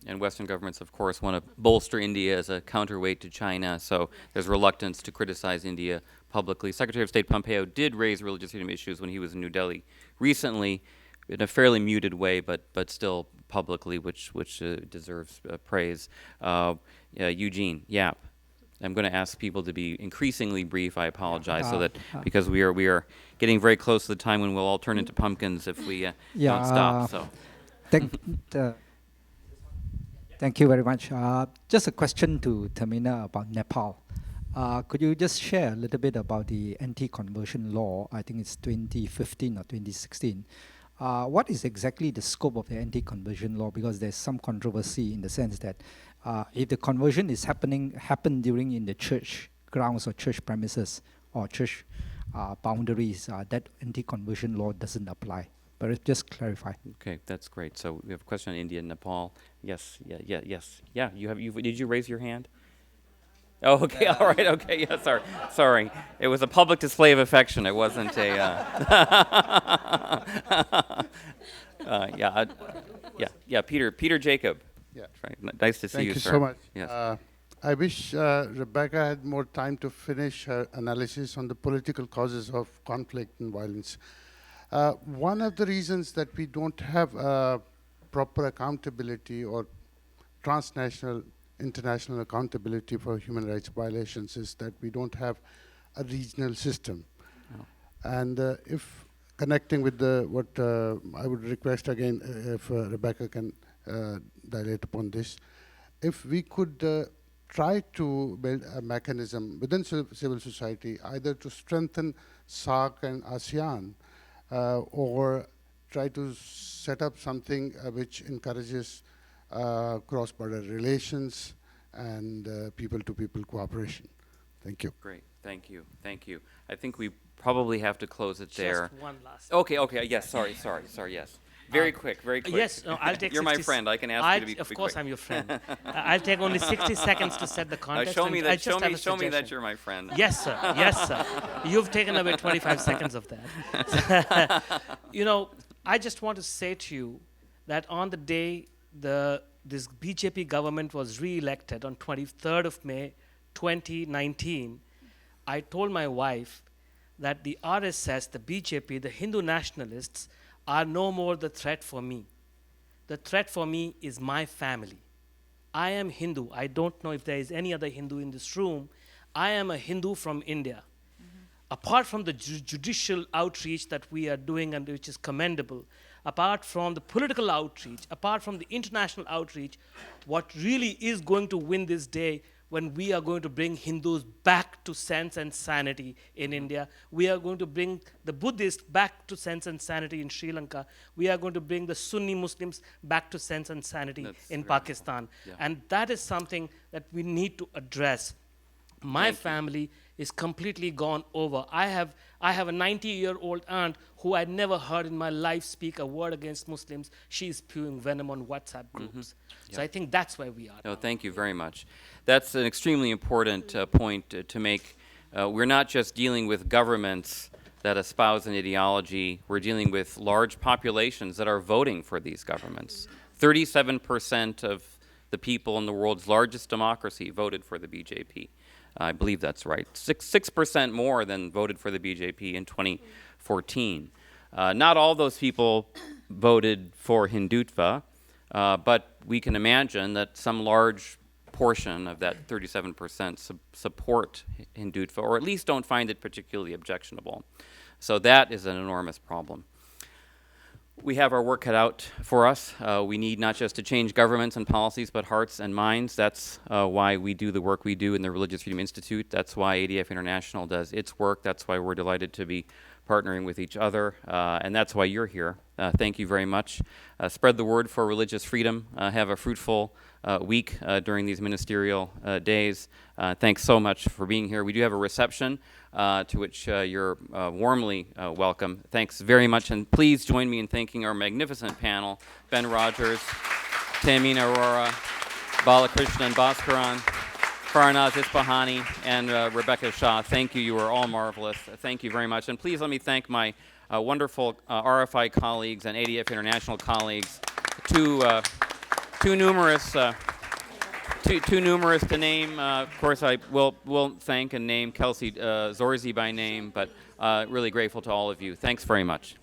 And Western governments, of course, want to bolster India as a counterweight to China, so there's reluctance to criticize India publicly. Secretary of State Pompeo did raise religious freedom issues when he was in New Delhi recently, in a fairly muted way, but still publicly, which deserves praise. Eugene Yap. I'm going to ask people to be increasingly brief. I apologize, so that because we are getting very close to the time when we'll all turn into pumpkins if we don't stop. So, thank you very much. Just a question to Tamina about Nepal. Could you just share a little bit about the anti-conversion law? I think it's 2015 or 2016. What is exactly the scope of the anti-conversion law? Because there's some controversy in the sense that if the conversion is happened during in the church grounds or church premises or church boundaries, that anti-conversion law doesn't apply. But just clarify. okay, that's great. So we have a question on India and Nepal. Yes, yes. Yeah, did you raise your hand? Oh, okay, all right, okay, yeah, sorry. It was a public display of affection. It wasn't a, Peter Jacob. Yeah. Right. Nice to see you, sir. Thank you so much. Yes. I wish Rebecca had more time to finish her analysis on the political causes of conflict and violence. One of the reasons that we don't have proper accountability or transnational, international accountability for human rights violations is that we don't have a regional system. Oh. And if connecting with what I would request again, if Rebecca can dilate upon this, if we could try to build a mechanism within civil society, either to strengthen SAARC and ASEAN, or try to set up something which encourages cross-border relations, and people-to-people cooperation. Thank you. Great. Thank you. Thank you. I think we probably have to close it there. Just one last. Okay. Yes. Sorry. Yes. Very quick. Yes, no, I'll take. You're my friend. I can ask you to be Of quick. course, I'm your friend. I'll take only 60 seconds to set the context. Show me and I that. just have a Show me that suggestion. you're my friend. Yes, sir. Yes, sir. You've taken away 25 seconds of that. I just want to say to you that on the day this BJP government was re-elected on 23rd of May, 2019, I told my wife that the RSS, the BJP, the Hindu nationalists are no more the threat for me. The threat for me is my family. I am Hindu. I don't know if there is any other Hindu in this room. I am a Hindu from India. Apart from the judicial outreach that we are doing, and which is commendable, apart from the political outreach, apart from the international outreach, what really is going to win this day when we are going to bring Hindus back to sense and sanity in India. We are going to bring the Buddhists back to sense and sanity in Sri Lanka. We are going to bring the Sunni Muslims back to sense and sanity in Pakistan. Yeah. And that is something that we need to address. My family is completely gone over. I have a 90-year-old aunt who I'd never heard in my life speak a word against Muslims. She's spewing venom on WhatsApp groups. So I think that's where we are. No, thank you very much. That's an extremely important point to make. We're not just dealing with governments that espouse an ideology. We're dealing with large populations that are voting for these governments. 37% of the people in the world's largest democracy voted for the BJP. I believe that's right. 6% more than voted for the BJP in 2014. Not all those people voted for Hindutva, but we can imagine that some large portion of that 37% support Hindutva, or at least don't find it particularly objectionable. So that is an enormous problem. We have our work cut out for us. We need not just to change governments and policies, but hearts and minds. That's why we do the work we do in the Religious Freedom Institute. That's why ADF International does its work. That's why we're delighted to be partnering with each other, and that's why you're here. Thank you very much. Spread the word for religious freedom. Have a fruitful week during these ministerial days. Thanks so much for being here. We do have a reception to which you're warmly welcome. Thanks very much, and please join me in thanking our magnificent panel, Ben Rogers, Tamina Arora, Balakrishnan Bhaskaran, Farnaz Ispahani, and Rebecca Shah. Thank you. You were all marvelous. Thank you very much. And please let me thank my wonderful RFI colleagues and ADF International colleagues, too numerous to name. Of course, I will thank and name Kelsey Zorzi by name, but really grateful to all of you. Thanks very much.